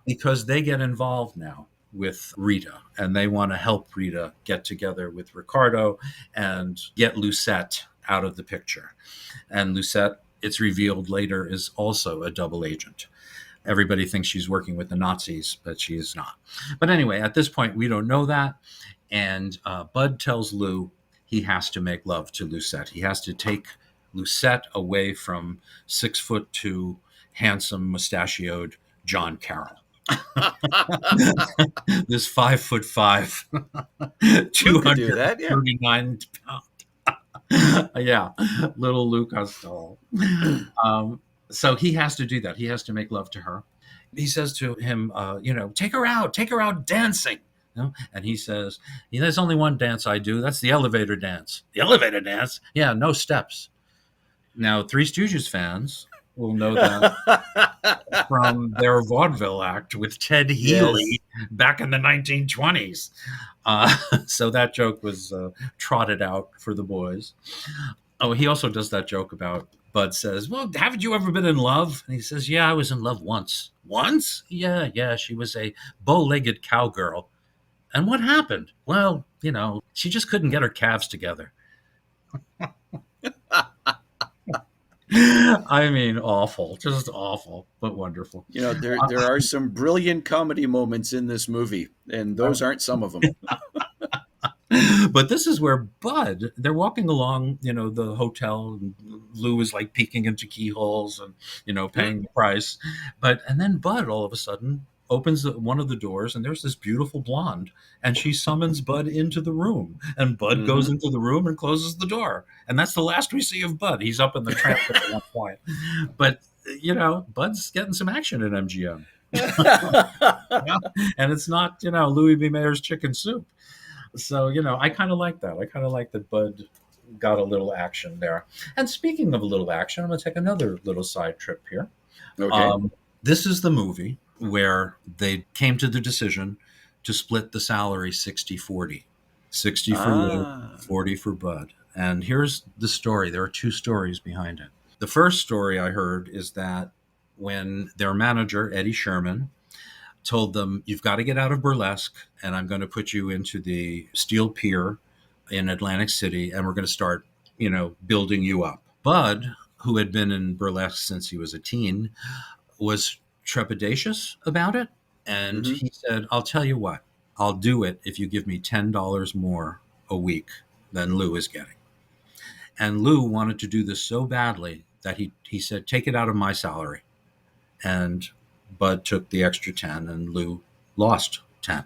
because they get involved now with Rita, and they want to help Rita get together with Ricardo and get Lucette out of the picture. And Lucette, it's revealed later, is also a double agent. Everybody thinks she's working with the Nazis, but she is not. But anyway, at this point, we don't know that. And Bud tells Lou he has to make love to Lucette. He has to take Lucette away from 6'2", handsome, mustachioed John Carroll. This 5'5", 239 pound. Yeah, little Lou Costello. So he has to do that. He has to make love to her. He says to him, take her out dancing. And he says, there's only one dance I do. That's the elevator dance. The elevator dance? Yeah, no steps. Now, Three Stooges fans will know that from their vaudeville act with Ted Healy back in the 1920s. So that joke was trotted out for the boys. Oh, he also does that joke about Bud says, well, haven't you ever been in love? And he says, yeah, I was in love once. Once? Yeah. She was a bow-legged cowgirl. And what happened? Well, she just couldn't get her calves together. I mean, awful, just awful, but wonderful. There are some brilliant comedy moments in this movie, and those aren't some of them. But this is where Bud, they're walking along, the hotel, and Lou is like peeking into keyholes and, paying the price. And then Bud all of a sudden opens one of the doors, and there's this beautiful blonde, and she summons Bud into the room, and Bud goes into the room and closes the door. And that's the last we see of Bud. He's up in the trap at one point. But, Bud's getting some action at MGM. And it's not, Louis B. Mayer's chicken soup. So, I kind of like that. I kind of like that Bud got a little action there. And speaking of a little action, I'm going to take another little side trip here. Okay. This is the movie where they came to the decision to split the salary 60-40. 60 for Lou, 40 for Bud. And here's the story. There are two stories behind it. The first story I heard is that when their manager, Eddie Sherman, told them, you've got to get out of burlesque, and I'm going to put you into the Steel Pier in Atlantic City, and we're going to start, building you up. Bud, who had been in burlesque since he was a teen, was trepidatious about it. And he said, I'll tell you what, I'll do it if you give me $10 more a week than Lou is getting. And Lou wanted to do this so badly that he said, take it out of my salary. And Bud took the extra 10 and Lou lost 10.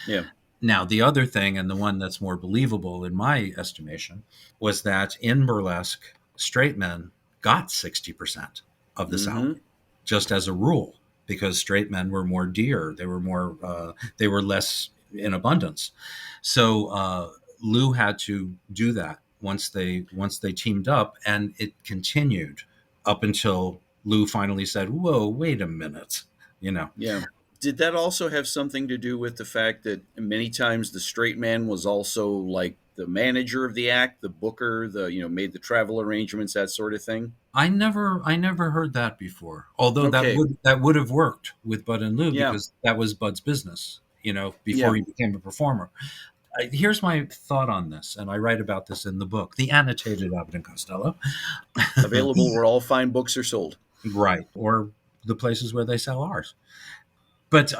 Yeah. Now, the other thing, and the one that's more believable in my estimation, was that in burlesque, straight men got 60% of the salary, just as a rule, because straight men were more dear. They were less in abundance. So Lou had to do that once they teamed up, and it continued up until Lou finally said, whoa, wait a minute. Yeah. Did that also have something to do with the fact that many times the straight man was also like the manager of the act, the booker, made the travel arrangements, that sort of thing? I never heard that before. Although that would have worked with Bud and Lou because that was Bud's business, before he became a performer. Here's my thought on this, and I write about this in the book, The Annotated Abbott and Costello. Available where all fine books are sold. Right. Or the places where they sell ours. But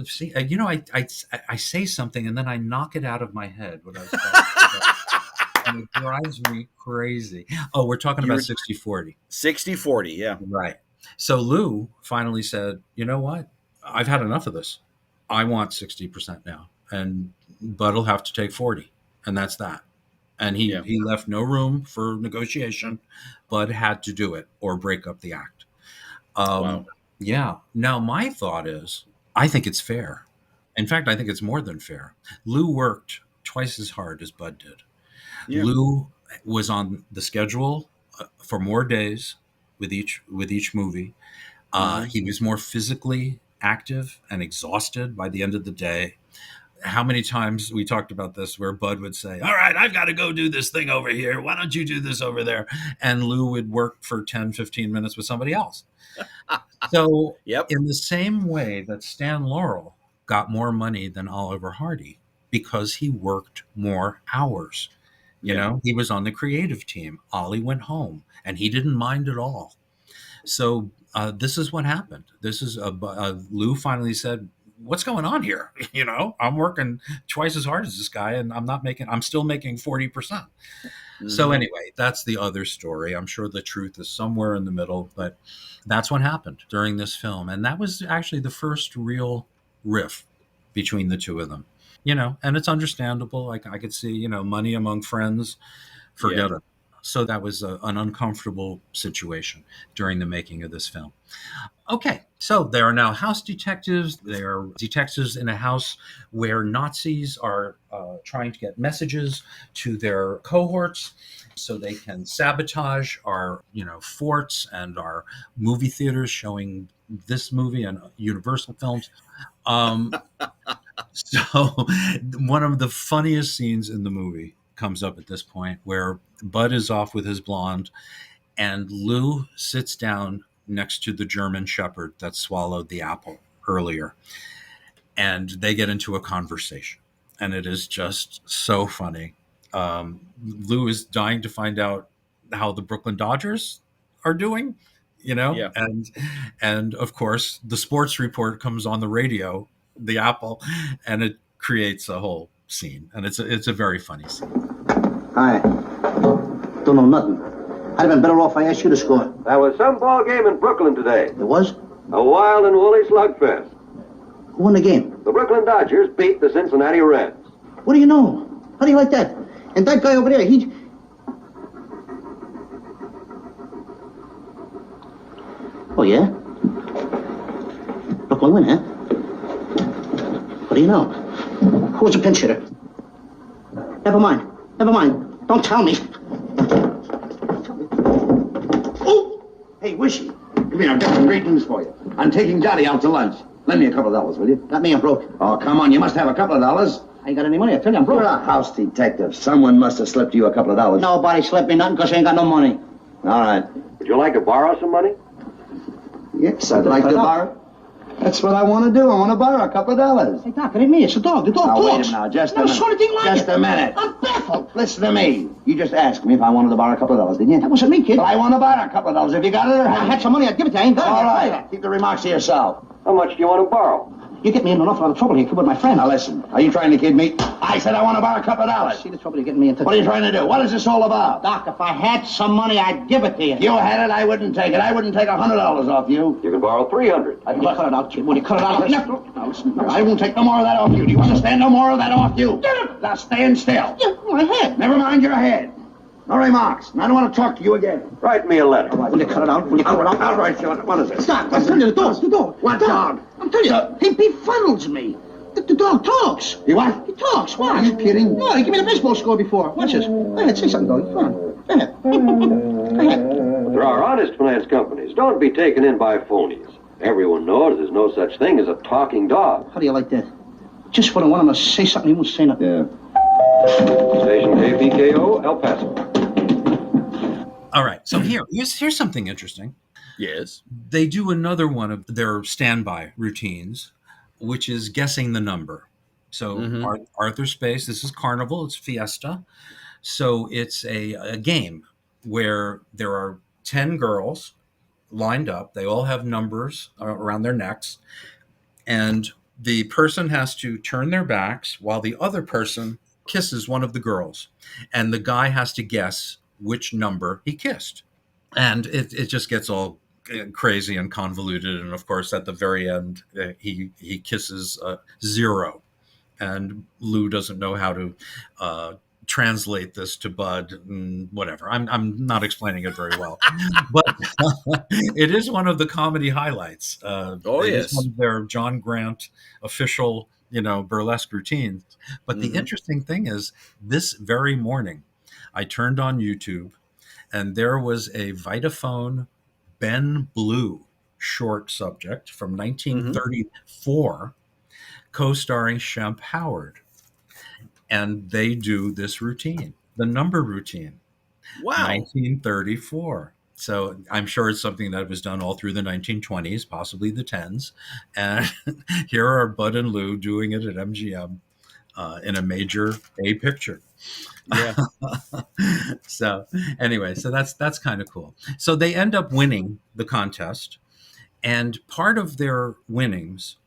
see, I say something and then I knock it out of my head what I was talking about, and it drives me crazy. Oh, we're talking about 60-40. 60-40, yeah. Right. So Lou finally said, you know what? I've had enough of this. I want 60% now, and Bud will have to take 40, and that's that. And he left no room for negotiation. Bud had to do it or break up the act. Wow. Yeah. Now, my thought is, I think it's fair. In fact, I think it's more than fair. Lou worked twice as hard as Bud did. Yeah. Lou was on the schedule for more days with each movie. He was more physically active and exhausted by the end of the day. How many times we talked about this where Bud would say, all right, I've got to go do this thing over here. Why don't you do this over there? And Lou would work for 10, 15 minutes with somebody else. So in the same way that Stan Laurel got more money than Oliver Hardy because he worked more hours. He was on the creative team. Ollie went home and he didn't mind at all. So this is what happened. This is Lou finally said, what's going on here? I'm working twice as hard as this guy and I'm still making 40%. So anyway, that's the other story. I'm sure the truth is somewhere in the middle, but that's what happened during this film. And that was actually the first real riff between the two of them, and it's understandable. Like I could see, money among friends, forget it. So that was an uncomfortable situation during the making of this film. Okay, so there are now house detectives. They are detectives in a house where Nazis are trying to get messages to their cohorts so they can sabotage our, forts and our movie theaters showing this movie and Universal films. So one of the funniest scenes in the movie comes up at this point where Bud is off with his blonde And Lou sits down next to the German Shepherd that swallowed the apple earlier. And they get into a conversation. And it is just so funny. Lou is dying to find out how the Brooklyn Dodgers are doing, Yeah. and of course the sports report comes on the radio, the apple, and it creates a whole scene. And it's a very funny scene. Hi. Don't know nothing. I'd have been better off I asked you to score. There was some ball game in Brooklyn today. There was? A wild and woolly slugfest. Who won the game? The Brooklyn Dodgers beat the Cincinnati Reds. What do you know? How do you like that? And that guy over there, he... Oh, yeah? Brooklyn win, huh? What do you know? Who was the pinch hitter? Never mind. Don't tell me. Oh! Hey, Wishy. Come here, I've got some great news for you. I'm taking Johnny out to lunch. Lend me a couple of dollars, will you? Not me, I'm broke. Oh, come on, you must have a couple of dollars. I ain't got any money, I tell you, I'm broke. You're a house detective. Someone must have slipped you a couple of dollars. Nobody slipped me nothing because I ain't got no money. All right. Would you like to borrow some money? Yes, I'd like to borrow. That's what I want to do. I want to borrow a couple of dollars. Hey, Doc, it ain't me, it's the dog. The dog Now, talks. wait a minute now, just a Never minute. saw anything like Just it. a minute. I'm baffled. Listen to me. You just asked me if I wanted to borrow a couple of dollars, didn't you? That wasn't me, kid. But I want to borrow a couple of dollars. If you got it or I had some money, I'd give it to you. I ain't got it. All I'll tell right. Keep the remarks to yourself. How much do you want to borrow? You get me in an awful lot of trouble here, kid, with my friend. Now, listen. Are you trying to kid me? I said I want to borrow a couple of dollars. See the trouble you're getting me into. What are you trying to do? What is this all about? Doc, if I had some money, I'd give it to you. If you had it, I wouldn't take it. I wouldn't take $100 off you. You can borrow 300. Will you cut it out, kid? Will you cut it out? Now, listen. I won't take no more of that off you. Do you understand? No more of that off you. Now, stand still. Yeah, my head. Never mind your head. No remarks. And I don't want to talk to you again. Write me a letter. Will you cut it out? Will you cut it out? All right, Sean. What is it? Doc, I'm telling you, the dog. The dog. What dog? I'm telling you, he befuddles me. The dog talks. You what? He talks. Watch. Are you kidding? No, he gave me the baseball score before. Watch this. Go ahead, say something, dog. Come on. Go ahead. Go ahead. There are honest finance companies. Don't be taken in by phonies. Everyone knows there's no such thing as a talking dog. How do you like that? Just when I want him to say something, he won't say nothing. Yeah. Station KPKO, El Paso. All right. So here's something interesting. Yes. They do another one of their standby routines, which is guessing the number. So Arthur's Space, this is Carnival, it's Fiesta. So it's a game where there are 10 girls lined up. They all have numbers around their necks. And the person has to turn their backs while the other person kisses one of the girls. And the guy has to guess which number he kissed. And it just gets all crazy and convoluted. And of course, at the very end, he kisses 0. And Lou doesn't know how to translate this to Bud and whatever. I'm not explaining it very well, but it is one of the comedy highlights. It is one of their John Grant official, burlesque routines. But the interesting thing is, this very morning, I turned on YouTube, and there was a Vitaphone Ben Blue short subject from 1934, co-starring Shemp Howard. And they do this routine, the number routine. Wow. 1934. So I'm sure it's something that was done all through the 1920s, possibly the 10s. And here are Bud and Lou doing it at MGM in a major A picture. Yeah. So anyway, so that's kind of cool. So they end up winning the contest. And part of their winnings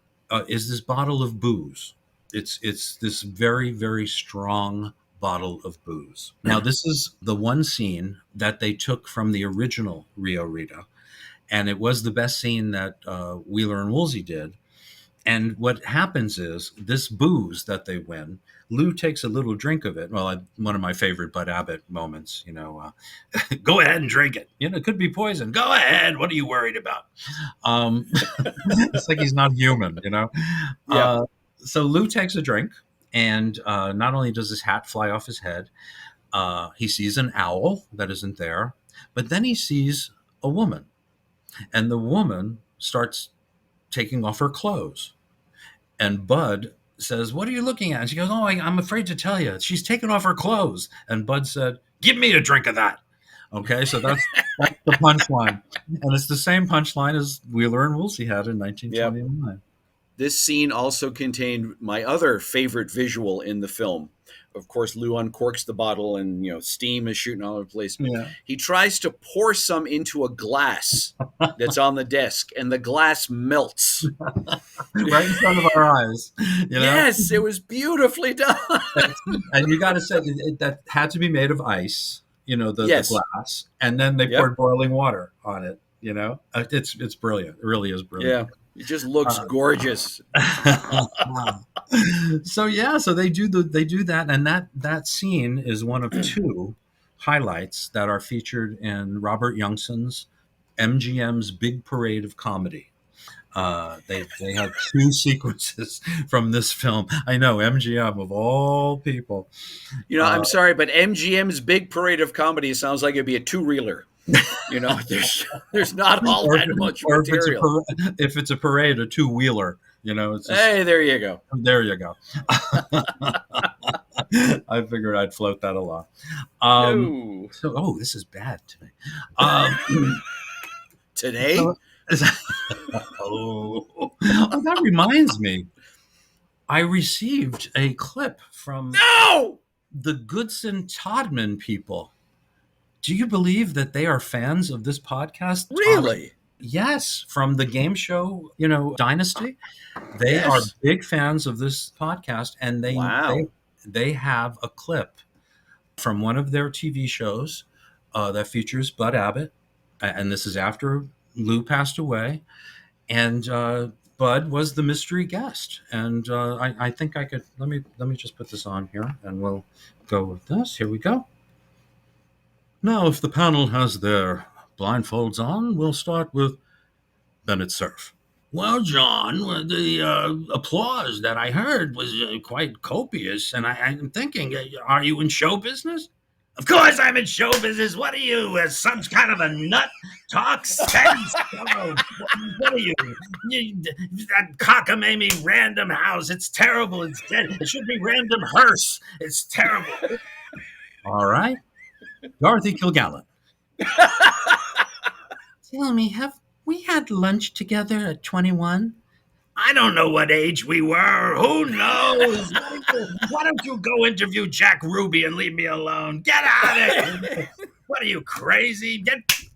is this bottle of booze. It's this very, very strong bottle of booze. Now, this is the one scene that they took from the original Rio Rita, and it was the best scene that Wheeler and Woolsey did. And what happens is this booze that they win, Lou takes a little drink of it. Well, one of my favorite Bud Abbott moments, go ahead and drink it. It could be poison. Go ahead. What are you worried about? It's like he's not human, Yeah. So Lou takes a drink, and not only does his hat fly off his head, he sees an owl that isn't there, but then he sees a woman, and the woman starts taking off her clothes. And Bud says, "What are you looking at?" And she goes, "Oh, I'm afraid to tell you. She's taken off her clothes." And Bud said, "Give me a drink of that." Okay, so that's the punchline, and it's the same punchline as Wheeler and Woolsey had in 1929. This scene also contained my other favorite visual in the film. Of course, Lou uncorks the bottle and, steam is shooting all over the place. Yeah. He tries to pour some into a glass that's on the desk, and the glass melts. Right in front of our eyes. Yes, it was beautifully done. And you got to say that had to be made of ice, Yes. the glass, and then they poured boiling water on it. It's brilliant. It really is brilliant. Yeah. It just looks gorgeous. So they do that, and that scene is one of two highlights that are featured in Robert Youngson's MGM's Big Parade of Comedy. They have two sequences from this film. I know, MGM of all people. I'm sorry, but MGM's Big Parade of Comedy sounds like it'd be a two-reeler. There's not all that much material. If it's a parade, a two-wheeler. It's just, hey, there you go. There you go. I figured I'd float that along. So, this is bad today. Today? That reminds me. I received a clip from the Goodson-Todman people. Do you believe that they are fans of this podcast? Really? Yes, from the game show, Dynasty. They are big fans of this podcast, and they have a clip from one of their TV shows that features Bud Abbott, and this is after Lou passed away, and Bud was the mystery guest. And I think I could let me just put this on here, and we'll go with this. Here we go. Now, if the panel has their blindfolds on, we'll start with Bennett Cerf. Well, John, the applause that I heard was quite copious, and I'm thinking, are you in show business? Of course I'm in show business. What are you, some kind of a nut? Talk sense. What are you? That cockamamie Random House. It's terrible. It's dead. It should be Random Hearse. It's terrible. All right. Dorothy Kilgallen. Tell me, have we had lunch together at 21? I don't know what age we were. Who knows? Why don't you go interview Jack Ruby and leave me alone? Get out of it. What are you, crazy?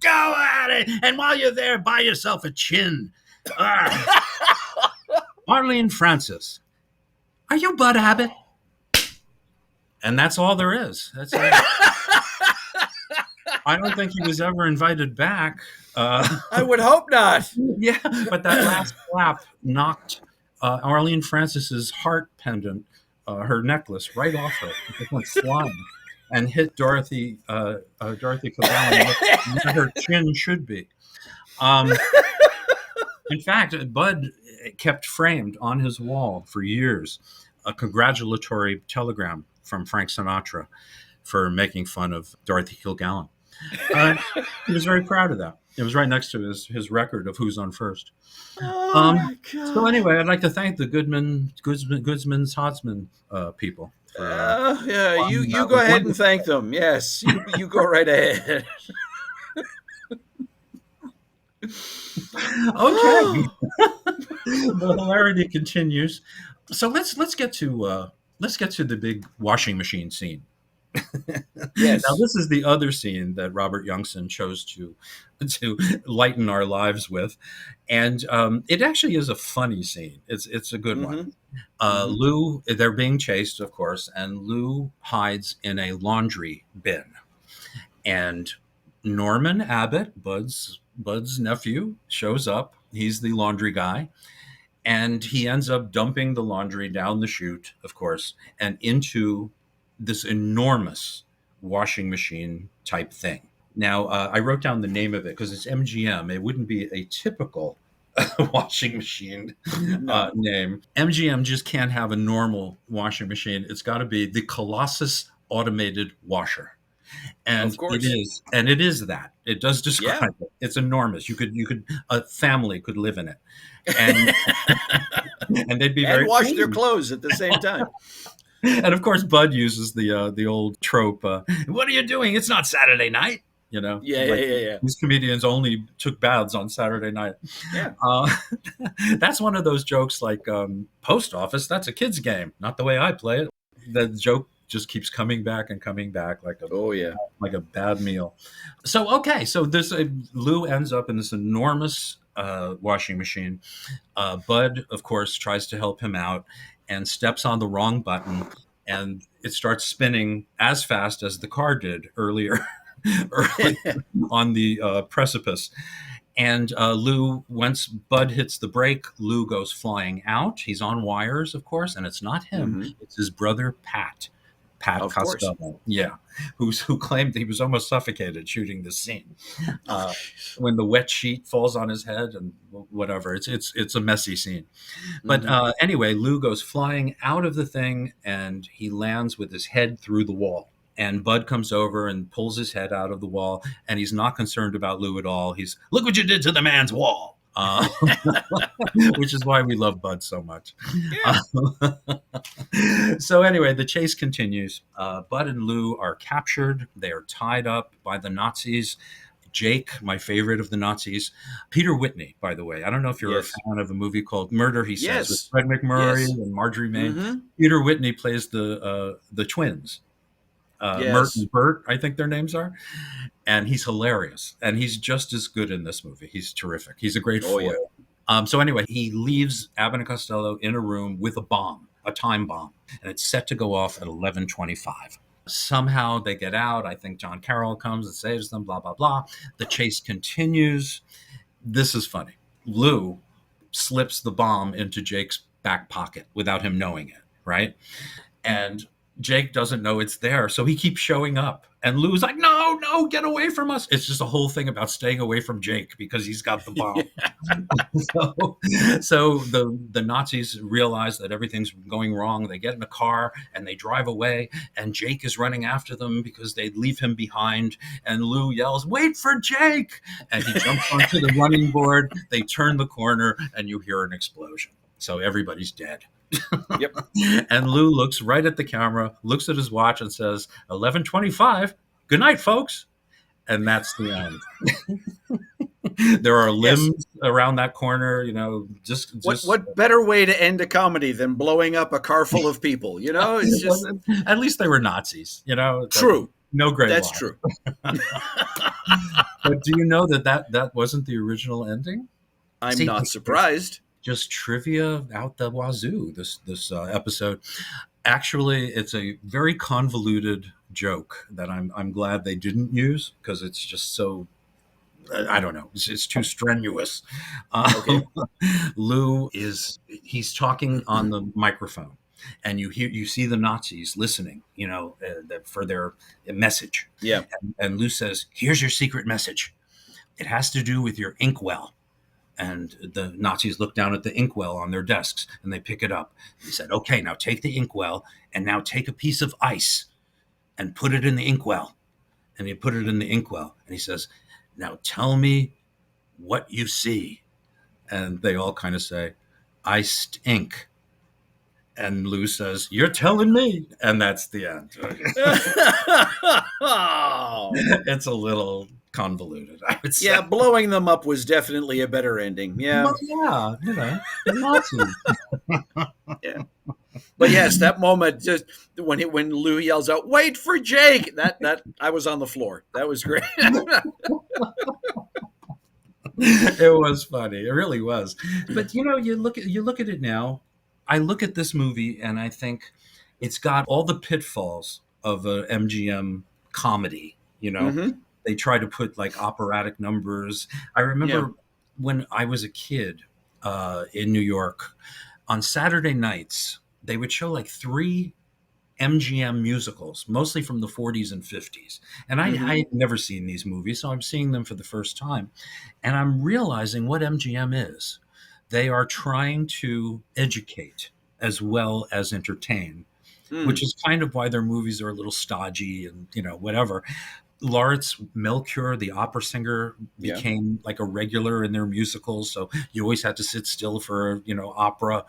Go at it. And while you're there, buy yourself a chin. Arlene Francis. Are you Bud Abbott? And that's all there is. That's it. I don't think he was ever invited back. I would hope not. Yeah, but that last clap knocked Arlene Francis's heart pendant, her necklace, right off her. It went flying and hit Dorothy Kilgallen where her chin should be. In fact, Bud kept framed on his wall for years a congratulatory telegram from Frank Sinatra for making fun of Dorothy Kilgallen. He was very proud of that. It was right next to his record of Who's on First. So anyway, I'd like to thank the Goodson-Todman people. You go ahead and thank them. Yes, you go right ahead. Okay. The hilarity continues. So let's get to the big washing machine scene. Yes. Now this is the other scene that Robert Youngson chose to lighten our lives with, and it actually is a funny scene. It's a good one. Lou, they're being chased, of course, and Lou hides in a laundry bin, and Norman Abbott, Bud's nephew, shows up. He's the laundry guy. And he ends up dumping the laundry down the chute, of course, and into this enormous washing machine type thing. Now, I wrote down the name of it because it's MGM. It wouldn't be a typical washing machine name. MGM just can't have a normal washing machine. It's got to be the Colossus Automated Washer. And of course. It is that. It does describe it. It's enormous. A family could live in it. And and they'd be very wash their clothes at the same time. And of course, Bud uses the old trope. What are you doing? It's not Saturday night. you know? Yeah, Like, yeah. these comedians only took baths on Saturday night. Yeah. That's one of those jokes like post office, that's a kid's game, not the way I play it. The joke just keeps coming back and coming back like Oh, yeah. a bad meal. So this Lou ends up in this enormous washing machine. Bud, of course, tries to help him out and steps on the wrong button, and it starts spinning as fast as the car did earlier on the precipice. And Lou, once Bud hits the brake, Lou goes flying out. He's on wires, of course, and it's not him. It's his brother, Pat Of course. Costello. Yeah, who claimed he was almost suffocated shooting this scene. When the wet sheet falls on his head and whatever, it's a messy scene. But anyway, Lou goes flying out of the thing, and he lands with his head through the wall. And Bud comes over and pulls his head out of the wall, and he's not concerned about Lou at all. He's, look what you did to the man's wall. Which is why we love Bud so much. Yeah. So anyway, the chase continues. Bud and Lou are captured. They are tied up by the Nazis. Jake, my favorite of the Nazis. Peter Whitney, by the way. I don't know if you're a fan of a movie called Murder, He Says, with Fred McMurray and Marjorie Main. Peter Whitney plays the twins. Mert and Bert, I think their names are. And he's hilarious. And he's just as good in this movie. He's terrific. He's a great foil. Yeah. So anyway, he leaves Abbott and Costello in a room with a bomb, a time bomb. And it's set to go off at 11:25. Somehow they get out. I think John Carroll comes and saves them, blah, blah, blah. The chase continues. This is funny. Lou slips the bomb into Jake's back pocket without him knowing it, right? And Jake doesn't know it's there, so he keeps showing up. And Lou's like, no, get away from us. It's just a whole thing about staying away from Jake because he's got the bomb. So the Nazis realize that everything's going wrong. They get in a car and they drive away, and Jake is running after them because they leave him behind. And Lou yells, wait for Jake! And he jumps onto the running board. They turn the corner, and you hear an explosion. So everybody's dead. Yep. And Lou looks right at the camera, looks at his watch, and says, 11:25. Good night, folks. And that's the end. There are limbs around that corner, you know. Just what better way to end a comedy than blowing up a car full of people? You know, it's just at least they were Nazis. You know, true. No great. That's lie. true. But do you know that wasn't the original ending? I'm not surprised. Just trivia out the wazoo. This episode, actually, it's a very convoluted joke that I'm glad they didn't use because it's just so. I don't know. It's too strenuous. Lou he's talking on the microphone, and you see the Nazis listening, you know, for their message. Yeah. And Lou says, "Here's your secret message. It has to do with your inkwell." And the Nazis look down at the inkwell on their desks, and they pick it up. He said, "Okay, now take the inkwell, and now take a piece of ice and put it in the inkwell." And he put it in the inkwell, and he says, "Now tell me what you see." And they all kind of say, "Iced ink." And Lou says, "You're telling me." And that's the end. It's a little convoluted, I would say. Yeah, blowing them up was definitely a better ending. Yeah. Well, yeah, you know, the Nazis. Yeah. But yes, that moment, just when Lou yells out, "Wait for Jake!" That I was on the floor. That was great. It was funny. It really was. But you know, you look at it now. I look at this movie and I think it's got all the pitfalls of a MGM comedy. You know, they try to put like operatic numbers. I remember when I was a kid in New York, on Saturday nights, they would show like 3 MGM musicals, mostly from the 40s and 50s. And I had never seen these movies, so I'm seeing them for the first time. And I'm realizing what MGM is. They are trying to educate as well as entertain, which is kind of why their movies are a little stodgy and, you know, whatever. Lawrence Melchior, the opera singer, became like a regular in their musicals. So you always had to sit still for, you know, opera.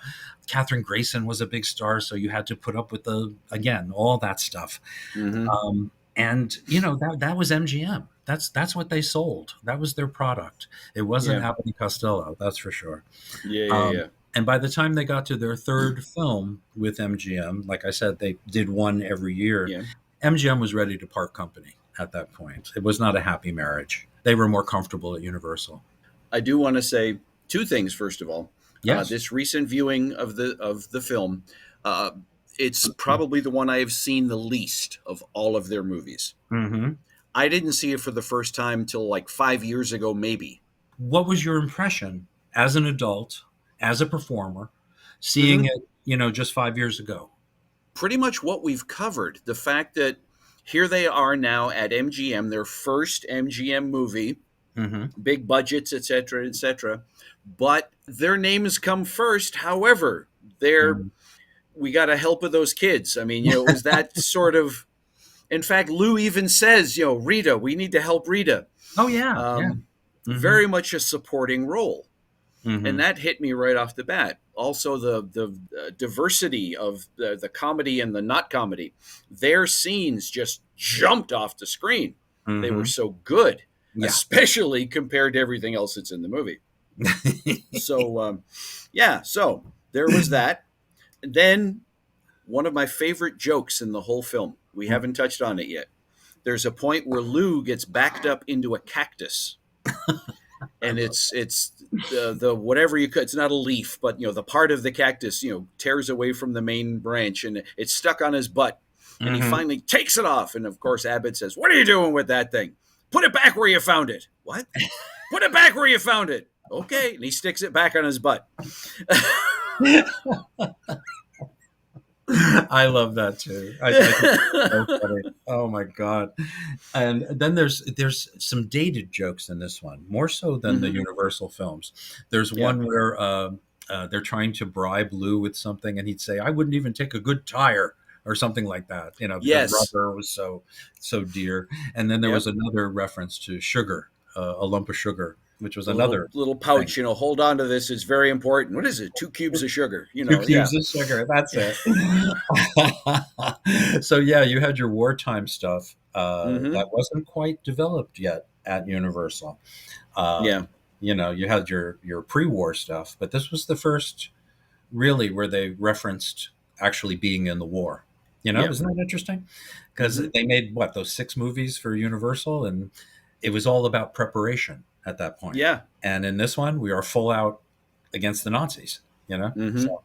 Katherine Grayson was a big star. So you had to put up with all that stuff. And, you know, that was MGM. That's what they sold. That was their product. It wasn't Yeah. Abbott and Costello, that's for sure. Yeah. And by the time they got to their third film with MGM, like I said, they did one every year. Yeah. MGM was ready to part company at that point. It was not a happy marriage. They were more comfortable at Universal. I do want to say two things. First of all, Yes. this recent viewing of the film, it's probably the one I have seen the least of all of their movies. Mm-hmm. I didn't see it for the first time till like 5 years ago, maybe. What was your impression as an adult, as a performer, seeing it, just 5 years ago? Pretty much what we've covered. The fact that here they are now at MGM, their first MGM movie, big budgets, et cetera, but their names come first. However, we got to help with those kids. I mean, it was that sort of. In fact, Lou even says, Rita, we need to help Rita. Oh yeah, Very much a supporting role. Mm-hmm. And that hit me right off the bat. Also, the diversity of the comedy and the not comedy. Their scenes just jumped off the screen. Mm-hmm. They were so good, Yeah. especially compared to everything else that's in the movie. So there was that. And then one of my favorite jokes in the whole film. We haven't touched on it yet. There's a point where Lou gets backed up into a cactus. And it's the whatever you could. It's not a leaf, but the part of the cactus tears away from the main branch, and it's stuck on his butt. And he finally takes it off. And of course, Abbott says, "What are you doing with that thing? Put it back where you found it." What? Put it back where you found it. Okay, and he sticks it back on his butt. I love that too. I think it's so funny. Oh my god! And then there's some dated jokes in this one, more so than the Universal films. There's one where they're trying to bribe Lou with something, and he'd say, "I wouldn't even take a good tire," or something like that. Because rubber was so dear. And then there was another reference to sugar, a lump of sugar, which was another little pouch. Thing. Hold on to this; it's very important. What is it? 2 cubes of sugar. 2 cubes of sugar. That's it. So you had your wartime stuff that wasn't quite developed yet at Universal. You had your pre-war stuff, but this was the first really where they referenced actually being in the war. Isn't that interesting? Because they made those 6 movies for Universal, and it was all about preparation at that point. Yeah. And in this one, we are full out against the Nazis, So,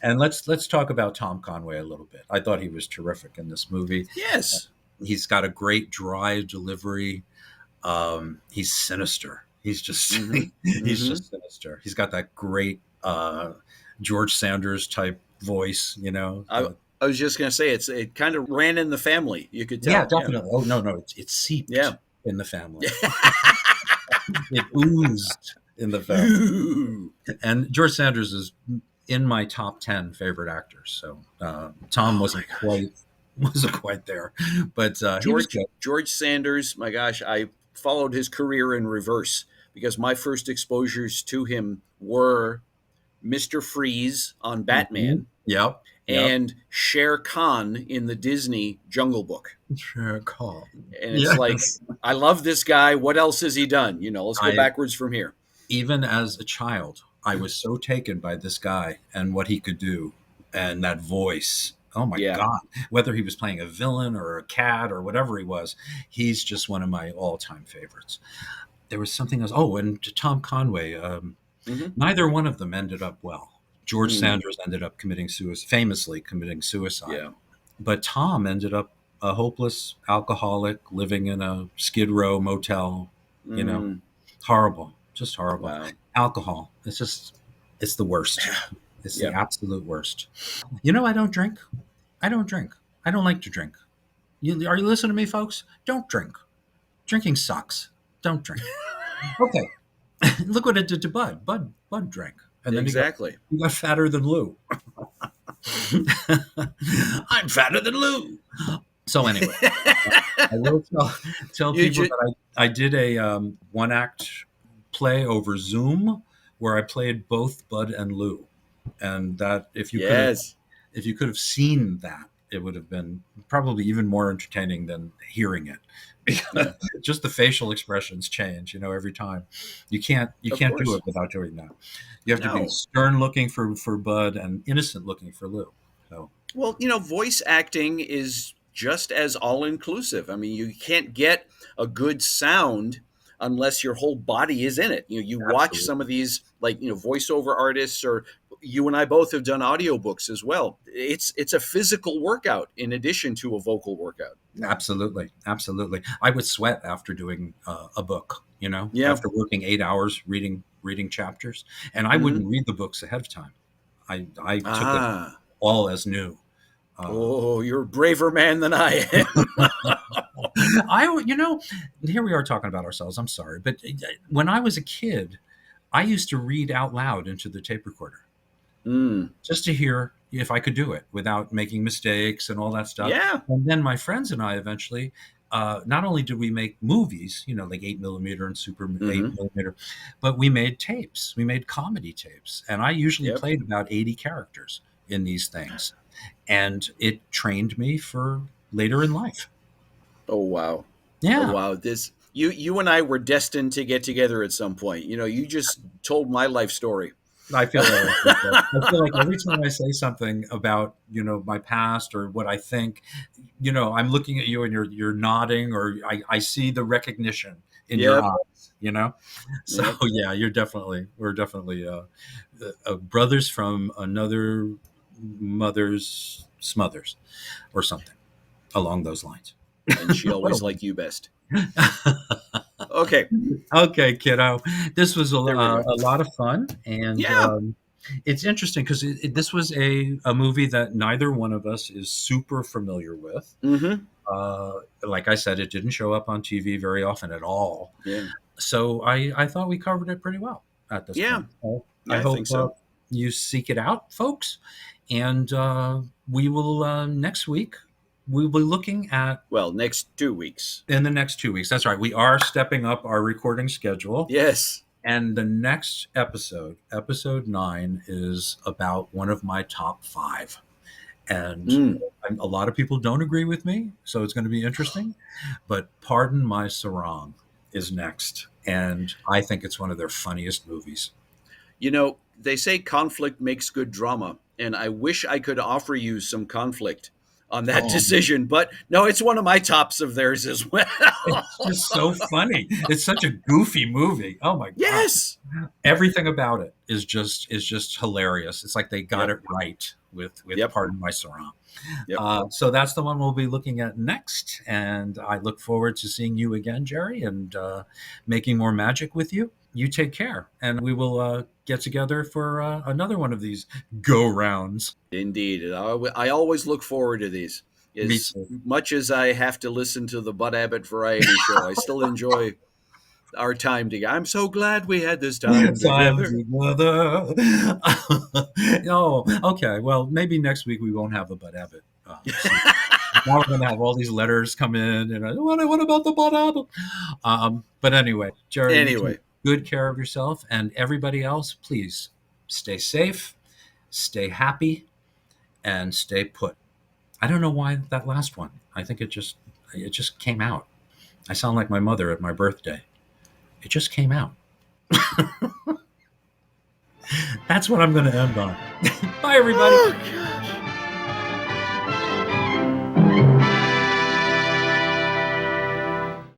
and let's talk about Tom Conway a little bit. I thought he was terrific in this movie. Yes. He's got a great dry delivery. He's sinister. He's just he's just sinister. He's got that great George Sanders type voice, I was just going to say it kind of ran in the family. You could tell. Yeah, definitely. Oh no, it's seeped in the family. It oozed in the film. And George Sanders is in my top 10 favorite actors. So Tom wasn't quite there, but George Sanders. My gosh, I followed his career in reverse because my first exposures to him were Mr. Freeze on Batman. Yep. And Shere Khan in the Disney Jungle Book. Shere Khan. And it's like, I love this guy. What else has he done? Let's go backwards from here. Even as a child, I was so taken by this guy and what he could do and that voice. Oh my God. Whether he was playing a villain or a cat or whatever he was, he's just one of my all-time favorites. There was something else. Oh, and to Tom Conway, neither one of them ended up well. George Sanders ended up famously committing suicide. Yeah. But Tom ended up a hopeless alcoholic living in a Skid Row motel, horrible, just horrible. Wow. Alcohol. It's the worst. It's the absolute worst. I don't drink. I don't like to drink. Are you listening to me, folks? Don't drink. Drinking sucks. Don't drink. Okay. Look what it did to Bud. Bud drank. And then he got fatter than Lou. I'm fatter than Lou. So anyway, I will tell people that I did a one-act play over Zoom where I played both Bud and Lou, and that if you could have seen that, it would have been probably even more entertaining than hearing it, because just the facial expressions change, every time. You can't course. do it without doing that. You have to be No. stern looking for Bud and innocent looking for Lou. So Well, voice acting is just as all inclusive. I mean, you can't get a good sound unless your whole body is in it. You watch Absolutely. some of these, like, voiceover artists, or you and I both have done audiobooks as well. It's a physical workout in addition to a vocal workout. Absolutely. I would sweat after doing a book, Yeah. after working 8 hours reading chapters, and I wouldn't read the books ahead of time. I took it all as new. Oh, you're a braver man than I am. Here we are talking about ourselves. I'm sorry, but when I was a kid, I used to read out loud into the tape recorder just to hear if I could do it without making mistakes and all that stuff. Yeah. And then my friends and I eventually, not only did we make movies, like 8mm and Super 8mm, but we made tapes. We made comedy tapes, and I usually played about 80 characters in these things, and it trained me for later in life. Oh, wow. Yeah. Oh, wow. You and I were destined to get together at some point. You just told my life story. I feel like every time I say something about, my past or what I think, I'm looking at you and you're nodding, or I see the recognition in your eyes, So yeah, we're definitely brothers from another mother's smothers or something along those lines. And she always liked you best. Okay, kiddo. This was a lot of fun, and it's interesting because this was a movie that neither one of us is super familiar with. Like I said, it didn't show up on TV very often at all. Yeah. So I thought we covered it pretty well at this point. I hope think so. You seek it out, folks, and we will next week. We'll be looking at... Well, next 2 weeks. In the next 2 weeks. That's right. We are stepping up our recording schedule. Yes. And the next episode, episode 9, is about one of my top 5. And a lot of people don't agree with me, so it's going to be interesting. But Pardon My Sarong is next. And I think it's one of their funniest movies. They say conflict makes good drama. And I wish I could offer you some conflict on that decision, but no, it's one of my tops of theirs as well. It's just so funny. It's such a goofy movie. Oh my god! Yes, everything about it is just hilarious. It's like they got it right with Pardon My Sarong. So that's the one we'll be looking at next, and I look forward to seeing you again, Jerry, and making more magic with you. You take care, and we will get together for another one of these go-rounds. Indeed. I always look forward to these. As much as I have to listen to the Bud Abbott variety show, I still enjoy our time together. I'm so glad we had this time together. Oh, okay. Well, maybe next week we won't have the Bud Abbott. Now we're going to have all these letters come in, and what about the Bud Abbott? But anyway, Jerry, good care of yourself, and everybody else, please stay safe, stay happy, and stay put. I don't know why that last one. I think it just came out. I sound like my mother at my birthday. It just came out. That's what I'm going to end on. Bye, everybody. Oh,